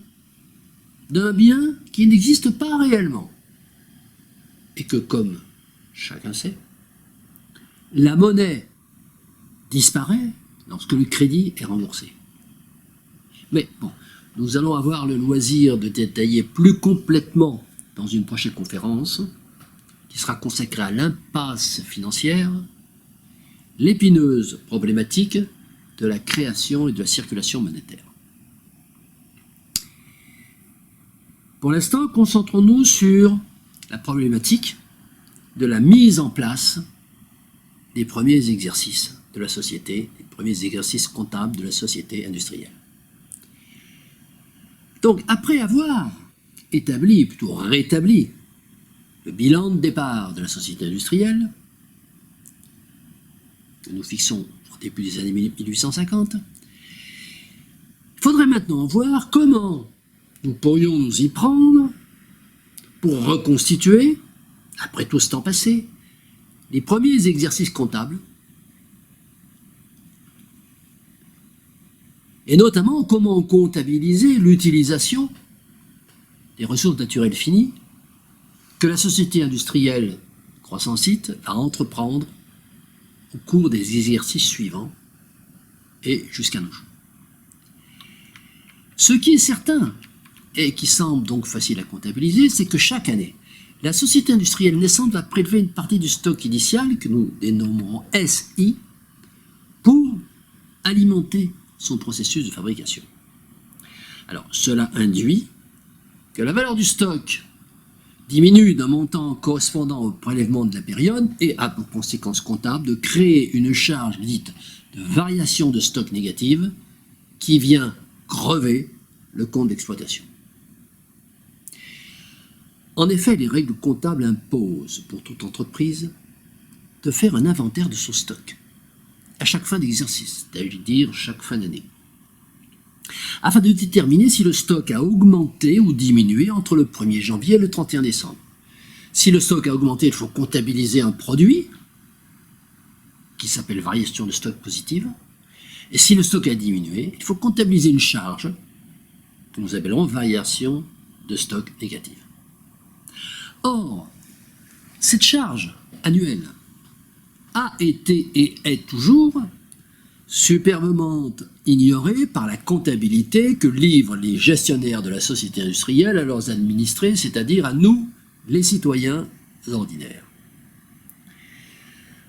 d'un bien qui n'existe pas réellement. Et que, comme chacun sait, la monnaie disparaît lorsque le crédit est remboursé. Mais bon, nous allons avoir le loisir de détailler plus complètement dans une prochaine conférence qui sera consacrée à l'impasse financière, l'épineuse problématique de la création et de la circulation monétaire. Pour l'instant, concentrons-nous sur la problématique de la mise en place des premiers exercices de la société, les premiers exercices comptables de la société industrielle. Donc, après avoir établi, plutôt rétabli, le bilan de départ de la société industrielle, que nous fixons au début des années 1850, il faudrait maintenant voir comment nous pourrions nous y prendre pour reconstituer, après tout ce temps passé, les premiers exercices comptables, et notamment comment comptabiliser l'utilisation des ressources naturelles finies que la société industrielle croissant-site va entreprendre au cours des exercices suivants et jusqu'à nos jours. Ce qui est certain, et qui semble donc facile à comptabiliser, c'est que chaque année, la société industrielle naissante va prélever une partie du stock initial, que nous dénommerons SI, pour alimenter son processus de fabrication. Alors, cela induit que la valeur du stock diminue d'un montant correspondant au prélèvement de la période et a pour conséquence comptable de créer une charge dite de variation de stock négative qui vient grever le compte d'exploitation. En effet, les règles comptables imposent pour toute entreprise de faire un inventaire de son stock à chaque fin d'exercice, c'est-à-dire chaque fin d'année, afin de déterminer si le stock a augmenté ou diminué entre le 1er janvier et le 31 décembre. Si le stock a augmenté, il faut comptabiliser un produit qui s'appelle variation de stock positive, et si le stock a diminué, il faut comptabiliser une charge que nous appellerons variation de stock négative. Or, cette charge annuelle a été et est toujours superbement ignorée par la comptabilité que livrent les gestionnaires de la société industrielle à leurs administrés, c'est-à-dire à nous, les citoyens ordinaires.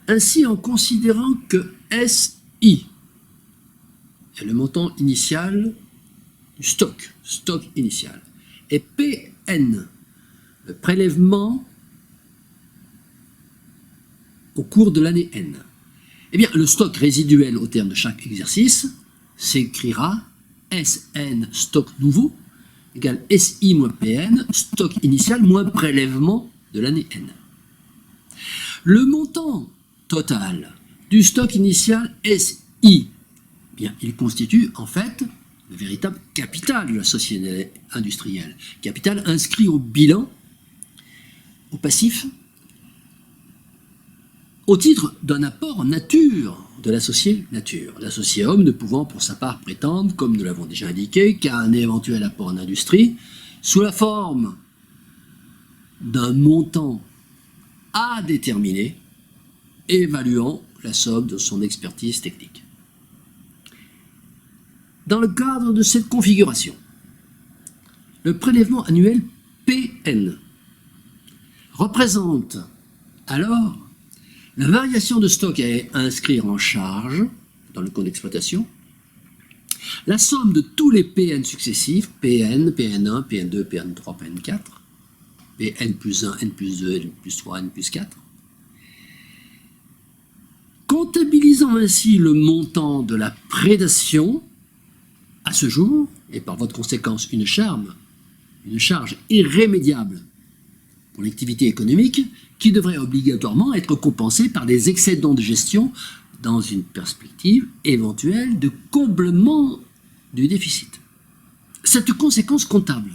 Ainsi, en considérant que SI est le montant initial du stock initial, et PN, le prélèvement au cours de l'année N. Eh bien, le stock résiduel au terme de chaque exercice s'écrira SN stock nouveau égale SI moins PN, stock initial moins prélèvement de l'année N. Le montant total du stock initial SI bien, il constitue en fait le véritable capital de la société industrielle. Capital inscrit au bilan, au passif, au titre d'un apport en nature de l'associé nature. L'associé homme ne pouvant pour sa part prétendre, comme nous l'avons déjà indiqué, qu'à un éventuel apport en industrie, sous la forme d'un montant à déterminer, évaluant la somme de son expertise technique. Dans le cadre de cette configuration, le prélèvement annuel PN représente alors la variation de stock à inscrire en charge dans le compte d'exploitation, la somme de tous les PN successifs, PN, PN1, PN2, PN3, PN4, PN plus 1, N plus 2, N plus 3, N plus 4, comptabilisant ainsi le montant de la prédation à ce jour, et par voie de conséquence une charge irrémédiable pour l'activité économique, qui devrait obligatoirement être compensée par des excédents de gestion dans une perspective éventuelle de comblement du déficit. Cette conséquence comptable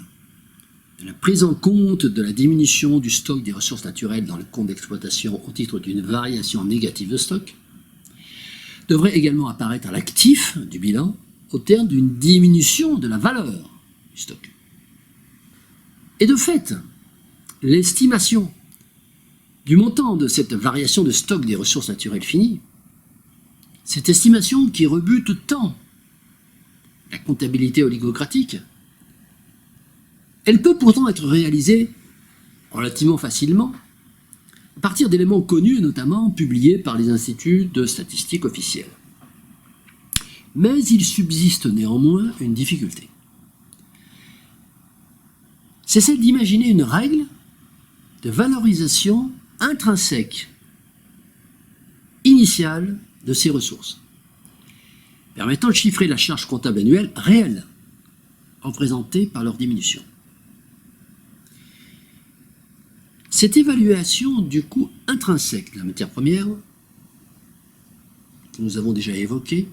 de la prise en compte de la diminution du stock des ressources naturelles dans le compte d'exploitation au titre d'une variation négative de stock devrait également apparaître à l'actif du bilan au terme d'une diminution de la valeur du stock. Et de fait, l'estimation du montant de cette variation de stock des ressources naturelles finies, cette estimation qui rebute tant la comptabilité oligocratique, elle peut pourtant être réalisée relativement facilement à partir d'éléments connus, notamment publiés par les instituts de statistiques officiels. Mais il subsiste néanmoins une difficulté. C'est celle d'imaginer une règle de valorisation intrinsèque, initiale de ces ressources, permettant de chiffrer la charge comptable annuelle réelle, représentée par leur diminution. Cette évaluation du coût intrinsèque de la matière première, que nous avons déjà évoquée,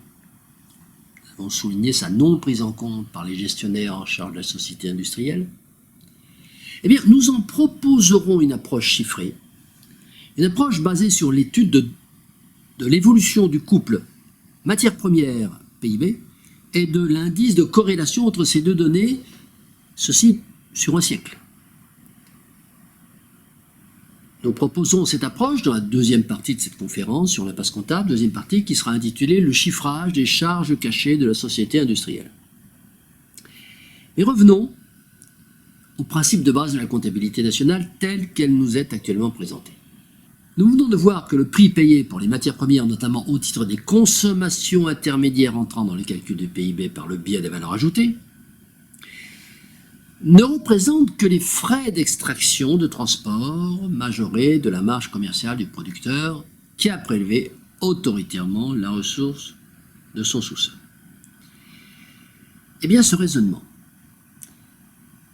nous avons souligné sa non prise en compte par les gestionnaires en charge de la société industrielle, eh bien, nous en proposerons une approche chiffrée, une approche basée sur l'étude de l'évolution du couple matière première PIB et de l'indice de corrélation entre ces deux données, ceci sur un siècle. Nous proposons cette approche dans la deuxième partie de cette conférence sur l'impasse comptable, deuxième partie qui sera intitulée « Le chiffrage des charges cachées de la société industrielle ». Mais revenons au principe de base de la comptabilité nationale telle qu'elle nous est actuellement présentée. Nous venons de voir que le prix payé pour les matières premières, notamment au titre des consommations intermédiaires entrant dans le calcul du PIB par le biais des valeurs ajoutées, ne représente que les frais d'extraction, de transport majorés de la marge commerciale du producteur qui a prélevé autoritairement la ressource de son sous-sol. Eh bien, ce raisonnement,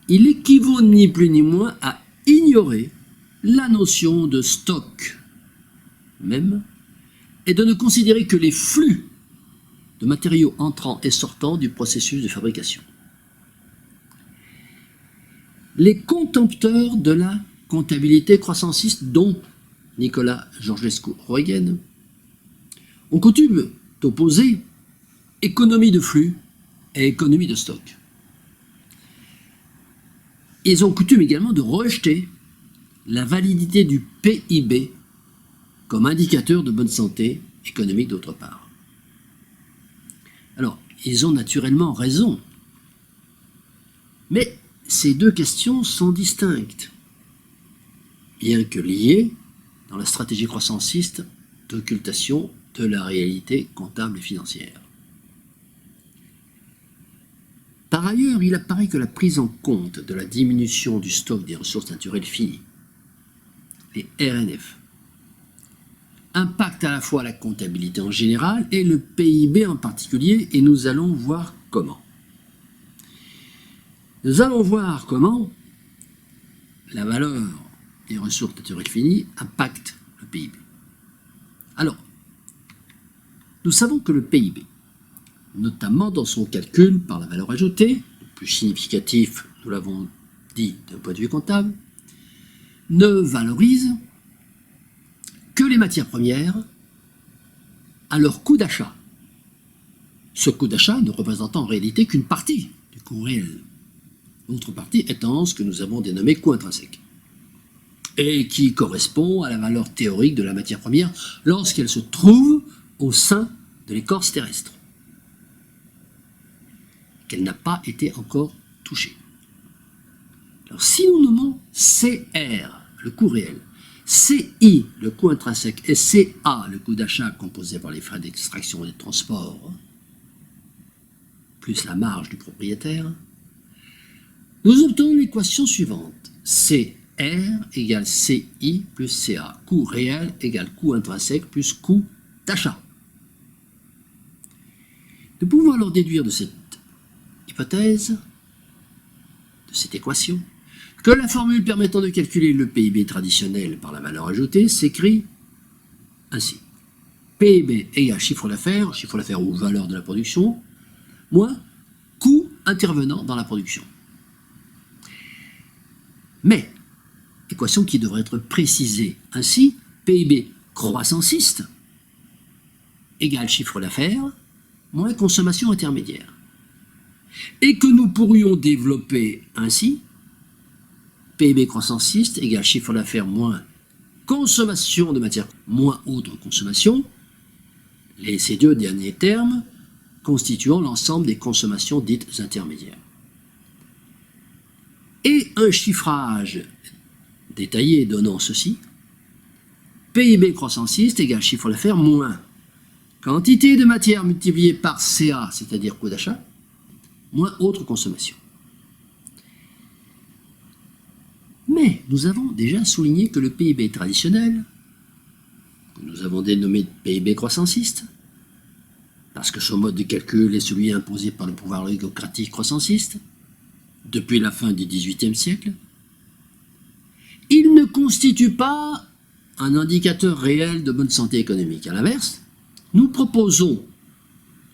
il équivaut ni plus ni moins à ignorer la notion de stock même et de ne considérer que les flux de matériaux entrants et sortants du processus de fabrication. Les contempteurs de la comptabilité croissanciste, dont Nicolas Georgescu-Roegen, ont coutume d'opposer économie de flux et économie de stock. Ils ont coutume également de rejeter la validité du PIB comme indicateur de bonne santé économique d'autre part. Alors, ils ont naturellement raison, mais ces deux questions sont distinctes, bien que liées dans la stratégie croissanciste d'occultation de la réalité comptable et financière. Par ailleurs, il apparaît que la prise en compte de la diminution du stock des ressources naturelles finies, les RNF, impacte à la fois la comptabilité en général et le PIB en particulier, et nous allons voir comment. Nous allons voir comment la valeur des ressources naturelles finies impacte le PIB. Alors, nous savons que le PIB notamment dans son calcul par la valeur ajoutée, le plus significatif, nous l'avons dit d'un point de vue comptable, ne valorise que les matières premières à leur coût d'achat. Ce coût d'achat ne représentant en réalité qu'une partie du coût réel. L'autre partie étant ce que nous avons dénommé coût intrinsèque, et qui correspond à la valeur théorique de la matière première lorsqu'elle se trouve au sein de l'écorce terrestre, qu'elle n'a pas été encore touchée. Alors si nous nommons CR, le coût réel, CI, le coût intrinsèque, et CA, le coût d'achat composé par les frais d'extraction et de transport, plus la marge du propriétaire, nous obtenons l'équation suivante. CR égale CI plus CA. Coût réel égale coût intrinsèque plus coût d'achat. Nous pouvons alors déduire de cette hypothèse, de cette équation, que la formule permettant de calculer le PIB traditionnel par la valeur ajoutée s'écrit ainsi. PIB égale chiffre d'affaires ou valeur de la production, moins coût intervenant dans la production. Mais, équation qui devrait être précisée ainsi, PIB croissanciste égale chiffre d'affaires moins consommation intermédiaire. Et que nous pourrions développer ainsi, PIB croissanciste égale chiffre d'affaires moins consommation de matière moins autre consommation, ces deux derniers termes constituant l'ensemble des consommations dites intermédiaires. Et un chiffrage détaillé donnant ceci, PIB croissanciste égale chiffre d'affaires moins quantité de matière multipliée par CA, c'est-à-dire coût d'achat, moins autre consommation. Mais nous avons déjà souligné que le PIB traditionnel, que nous avons dénommé PIB croissanciste, parce que son mode de calcul est celui imposé par le pouvoir oligocratique croissanciste, depuis la fin du XVIIIe siècle, il ne constitue pas un indicateur réel de bonne santé économique. À l'inverse, nous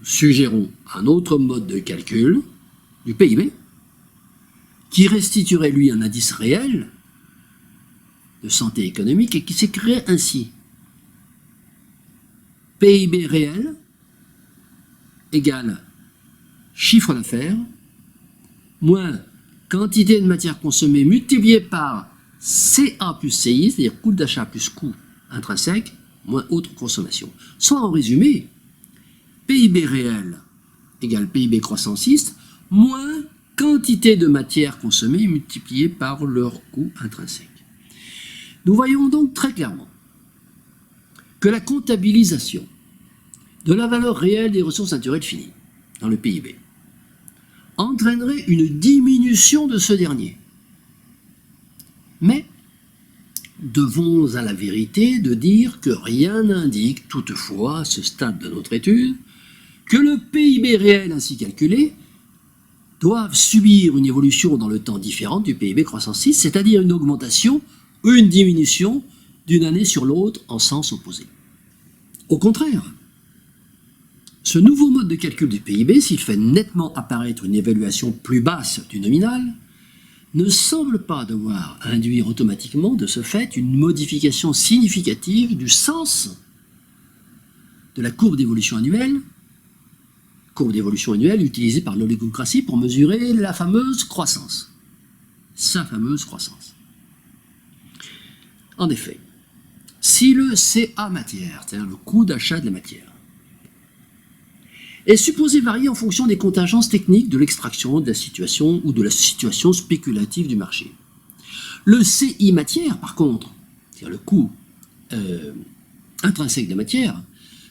suggérons un autre mode de calcul du PIB, qui restituerait lui un indice réel de santé économique et qui s'écrirait ainsi. PIB réel égale chiffre d'affaires moins quantité de matière consommée multipliée par CA plus CI, c'est-à-dire coût d'achat plus coût intrinsèque, moins autre consommation. Soit en résumé, PIB réel égale PIB croissanciste moins quantité de matière consommée multipliée par leur coût intrinsèque. Nous voyons donc très clairement que la comptabilisation de la valeur réelle des ressources naturelles finies dans le PIB entraînerait une diminution de ce dernier. Mais devons à la vérité de dire que rien n'indique toutefois à ce stade de notre étude que le PIB réel ainsi calculé doivent subir une évolution dans le temps différente du PIB croissanciste, c'est-à-dire une augmentation ou une diminution d'une année sur l'autre en sens opposé. Au contraire, ce nouveau mode de calcul du PIB, s'il fait nettement apparaître une évaluation plus basse du nominal, ne semble pas devoir induire automatiquement de ce fait une modification significative du sens de la courbe d'évolution annuelle utilisée par l'oligocratie pour mesurer la fameuse croissance. Sa fameuse croissance. En effet, si le CA matière, c'est-à-dire le coût d'achat de la matière, est supposé varier en fonction des contingences techniques de l'extraction, de la situation ou de la situation spéculative du marché. Le CI matière, par contre, c'est-à-dire le coût intrinsèque de la matière,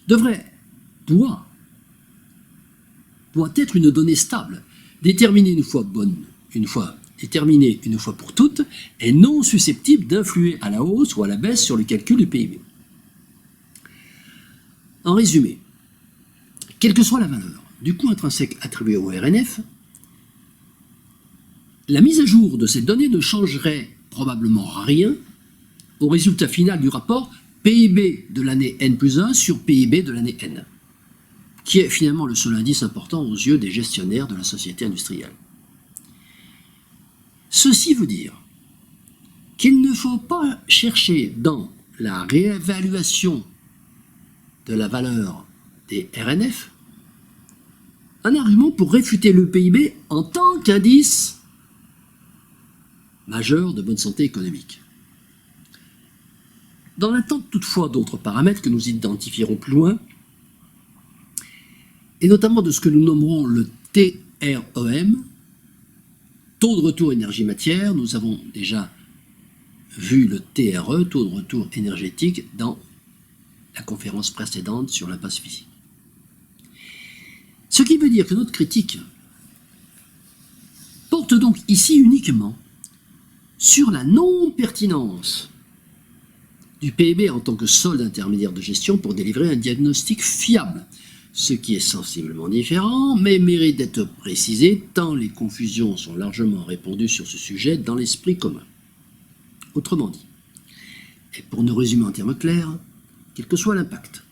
doit être une donnée stable, déterminée une fois pour toutes, et non susceptible d'influer à la hausse ou à la baisse sur le calcul du PIB. En résumé, quelle que soit la valeur du coût intrinsèque attribué au RNF, la mise à jour de ces données ne changerait probablement rien au résultat final du rapport PIB de l'année N+1 sur PIB de l'année N, qui est finalement le seul indice important aux yeux des gestionnaires de la société industrielle. Ceci veut dire qu'il ne faut pas chercher dans la réévaluation de la valeur des RNF un argument pour réfuter le PIB en tant qu'indice majeur de bonne santé économique. Dans l'attente toutefois d'autres paramètres que nous identifierons plus loin, et notamment de ce que nous nommerons le TREM, taux de retour énergie-matière, nous avons déjà vu le TRE, taux de retour énergétique, dans la conférence précédente sur l'impasse physique. Ce qui veut dire que notre critique porte donc ici uniquement sur la non-pertinence du PIB en tant que solde intermédiaire de gestion pour délivrer un diagnostic fiable, ce qui est sensiblement différent, mais mérite d'être précisé tant les confusions sont largement répandues sur ce sujet dans l'esprit commun. Autrement dit, et pour nous résumer en termes clairs, quel que soit l'impact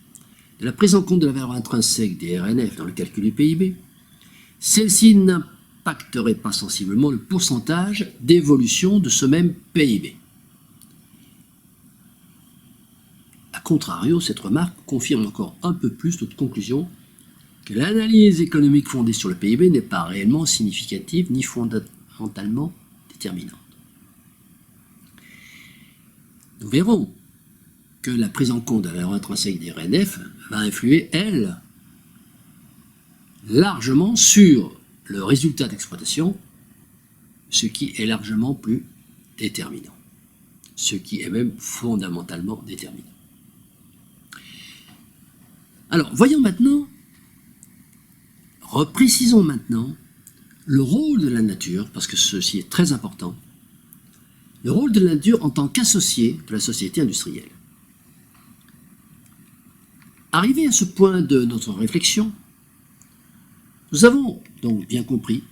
de la prise en compte de la valeur intrinsèque des RNF dans le calcul du PIB, celle-ci n'impacterait pas sensiblement le pourcentage d'évolution de ce même PIB. A contrario, cette remarque confirme encore un peu plus notre conclusion que l'analyse économique fondée sur le PIB n'est pas réellement significative ni fondamentalement déterminante. Nous verrons que la prise en compte de la valeur intrinsèque des RNF va influer, elle, largement sur le résultat d'exploitation, ce qui est largement plus déterminant, ce qui est même fondamentalement déterminant. Alors, voyons maintenant, reprécisons maintenant le rôle de la nature, parce que ceci est très important, le rôle de la nature en tant qu'associé de la société industrielle. Arrivé à ce point de notre réflexion, nous avons donc bien compris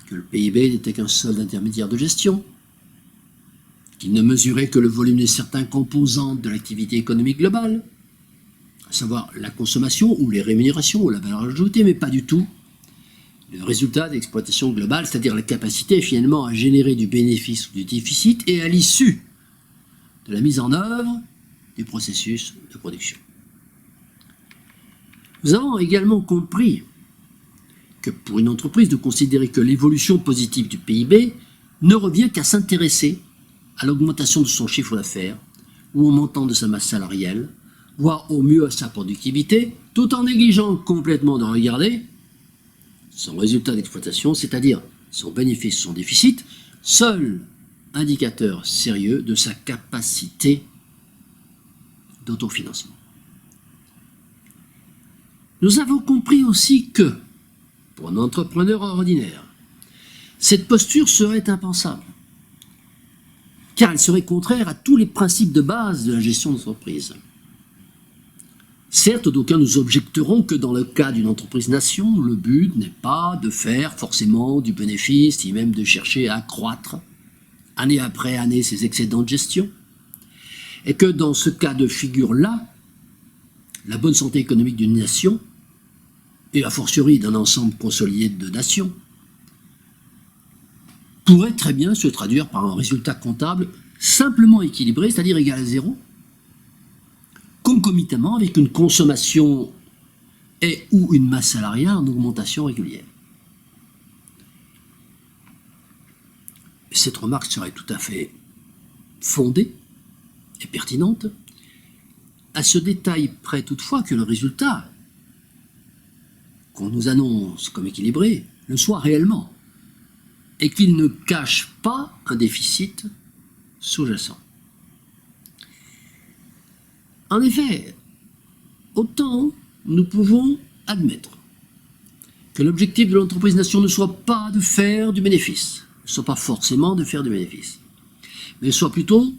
que le PIB n'était qu'un solde intermédiaire de gestion, qu'il ne mesurait que le volume de certaines composantes de l'activité économique globale, à savoir la consommation ou les rémunérations ou la valeur ajoutée, mais pas du tout le résultat d'exploitation globale, c'est-à-dire la capacité finalement à générer du bénéfice ou du déficit et à l'issue de la mise en œuvre du processus de production. Nous avons également compris que pour une entreprise de considérer que l'évolution positive du PIB ne revient qu'à s'intéresser à l'augmentation de son chiffre d'affaires ou au montant de sa masse salariale, voire au mieux à sa productivité, tout en négligeant complètement de regarder son résultat d'exploitation, c'est-à-dire son bénéfice, son déficit, seul indicateur sérieux de sa capacité d'autofinancement. Nous avons compris aussi que, pour un entrepreneur ordinaire, cette posture serait impensable, car elle serait contraire à tous les principes de base de la gestion d'entreprise. Certes, d'aucuns nous objecteront que dans le cas d'une entreprise-nation, le but n'est pas de faire forcément du bénéfice, ni même de chercher à accroître année après année ses excédents de gestion, et que dans ce cas de figure-là, la bonne santé économique d'une nation, et a fortiori d'un ensemble consolidé de nations, pourrait très bien se traduire par un résultat comptable simplement équilibré, c'est-à-dire égal à zéro, concomitamment avec une consommation et ou une masse salariale en augmentation régulière. Cette remarque serait tout à fait fondée et pertinente, à ce détail près toutefois que le résultat qu'on nous annonce comme équilibré le soit réellement, et qu'il ne cache pas un déficit sous-jacent. En effet, autant nous pouvons admettre que l'objectif de l'entreprise-nation ne soit pas de faire du bénéfice, ne soit pas forcément de faire du bénéfice, mais soit plutôt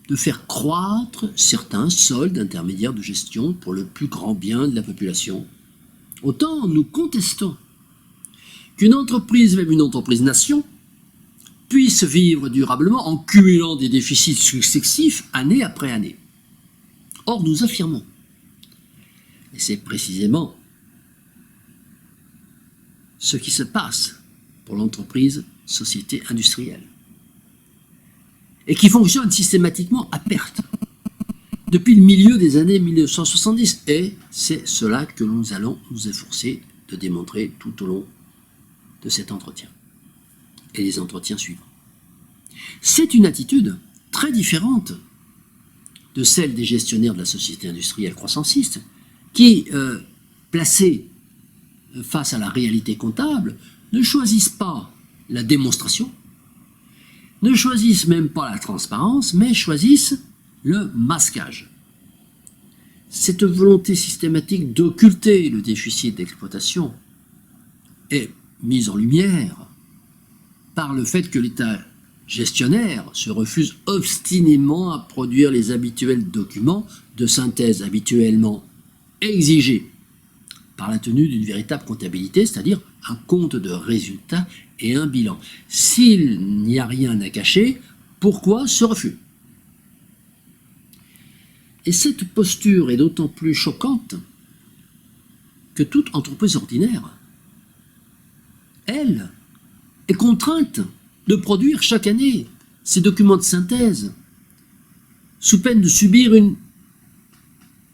de faire croître certains soldes intermédiaires de gestion pour le plus grand bien de la population. Autant nous contestons qu'une entreprise, même une entreprise-nation, puisse vivre durablement en cumulant des déficits successifs année après année. Or, nous affirmons, et c'est précisément ce qui se passe pour l'entreprise société industrielle et qui fonctionne systématiquement à perte depuis le milieu des années 1970. Et c'est cela que nous allons nous efforcer de démontrer tout au long de cet entretien et les entretiens suivants. C'est une attitude très différente de celle des gestionnaires de la société industrielle croissanciste qui, placés face à la réalité comptable, ne choisissent pas la démonstration, ne choisissent même pas la transparence, mais choisissent le masquage. Cette volonté systématique d'occulter le déficit d'exploitation est mise en lumière par le fait que l'État gestionnaire se refuse obstinément à produire les habituels documents de synthèse habituellement exigés par la tenue d'une véritable comptabilité, c'est-à-dire un compte de résultats et un bilan. S'il n'y a rien à cacher, pourquoi ce refus? Et cette posture est d'autant plus choquante que toute entreprise ordinaire, elle, est contrainte de produire chaque année ces documents de synthèse, sous peine de subir une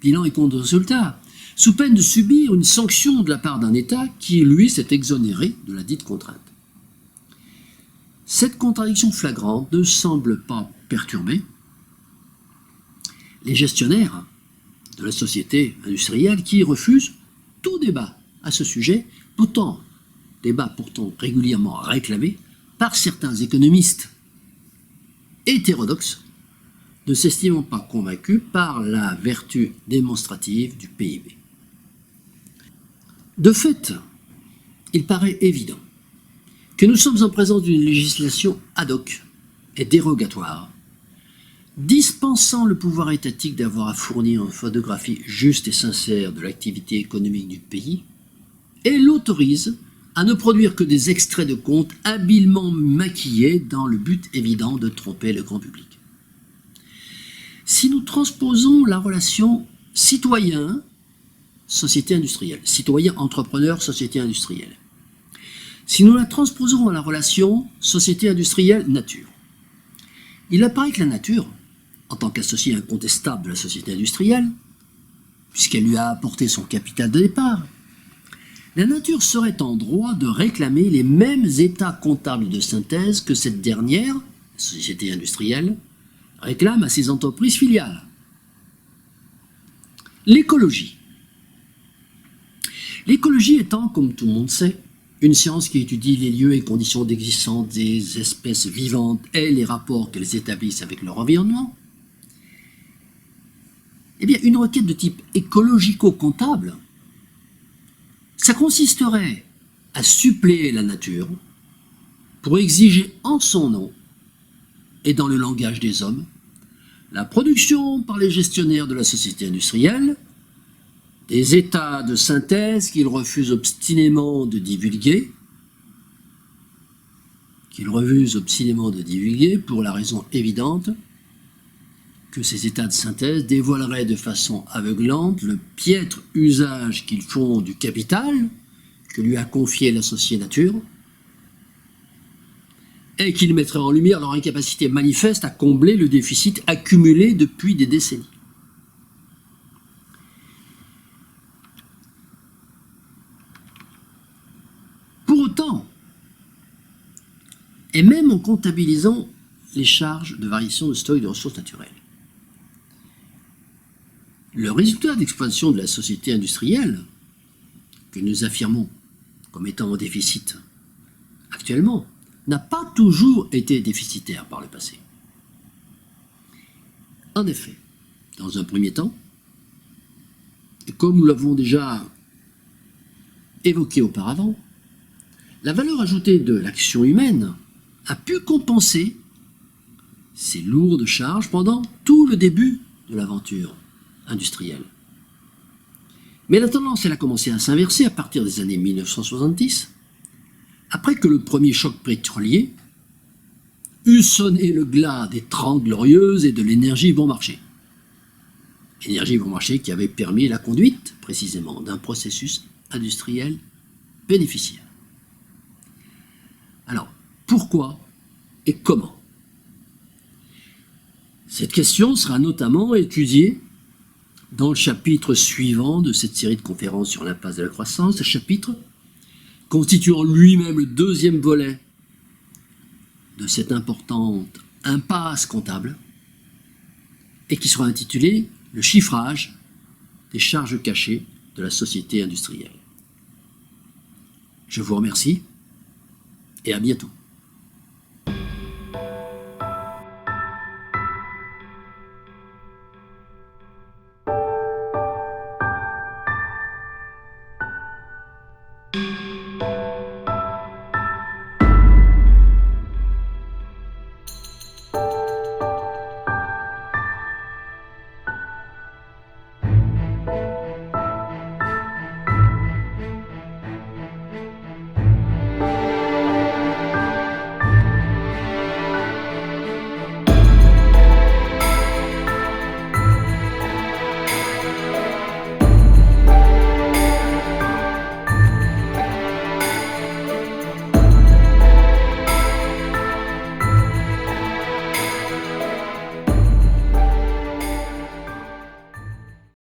bilan et compte de résultat, sous peine de subir une sanction de la part d'un État qui, lui, s'est exonéré de la dite contrainte. Cette contradiction flagrante ne semble pas perturber les gestionnaires de la société industrielle qui refusent tout débat à ce sujet, débat pourtant régulièrement réclamé par certains économistes hétérodoxes, ne s'estimant pas convaincus par la vertu démonstrative du PIB. De fait, il paraît évident que nous sommes en présence d'une législation ad hoc et dérogatoire, dispensant le pouvoir étatique d'avoir à fournir une photographie juste et sincère de l'activité économique du pays, et l'autorise à ne produire que des extraits de comptes habilement maquillés dans le but évident de tromper le grand public. Si nous transposons la relation citoyen-société industrielle, citoyen-entrepreneur-société industrielle, si nous la transposons à la relation société industrielle-nature, il apparaît que la nature, en tant qu'associé incontestable de la société industrielle, puisqu'elle lui a apporté son capital de départ, la nature serait en droit de réclamer les mêmes états comptables de synthèse que cette dernière, la société industrielle, réclame à ses entreprises filiales. L'écologie. L'écologie étant, comme tout le monde sait, une science qui étudie les lieux et conditions d'existence des espèces vivantes et les rapports qu'elles établissent avec leur environnement, eh bien, une requête de type écologico-comptable, ça consisterait à suppléer la nature pour exiger en son nom et dans le langage des hommes la production par les gestionnaires de la société industrielle des états de synthèse qu'ils refusent obstinément de divulguer, pour la raison évidente que ces états de synthèse dévoileraient de façon aveuglante le piètre usage qu'ils font du capital que lui a confié l'associé nature, et qu'ils mettraient en lumière leur incapacité manifeste à combler le déficit accumulé depuis des décennies. Pour autant, et même en comptabilisant les charges de variation de stock de ressources naturelles, le résultat d'exploitation de la société industrielle, que nous affirmons comme étant en déficit actuellement, n'a pas toujours été déficitaire par le passé. En effet, dans un premier temps, et comme nous l'avons déjà évoqué auparavant, la valeur ajoutée de l'action humaine a pu compenser ces lourdes charges pendant tout le début de l'aventure industrielle. Mais la tendance elle a commencé à s'inverser à partir des années 1970, après que le premier choc pétrolier eut sonné le glas des 30 glorieuses et de l'énergie bon marché. Énergie bon marché qui avait permis la conduite, précisément, d'un processus industriel bénéficiaire. pourquoi et comment? Cette question sera notamment étudiée dans le chapitre suivant de cette série de conférences sur l'impasse de la croissance, un chapitre constituant lui-même le deuxième volet de cette importante impasse comptable et qui sera intitulé « Le chiffrage des charges cachées de la société industrielle ». Je vous remercie et à bientôt.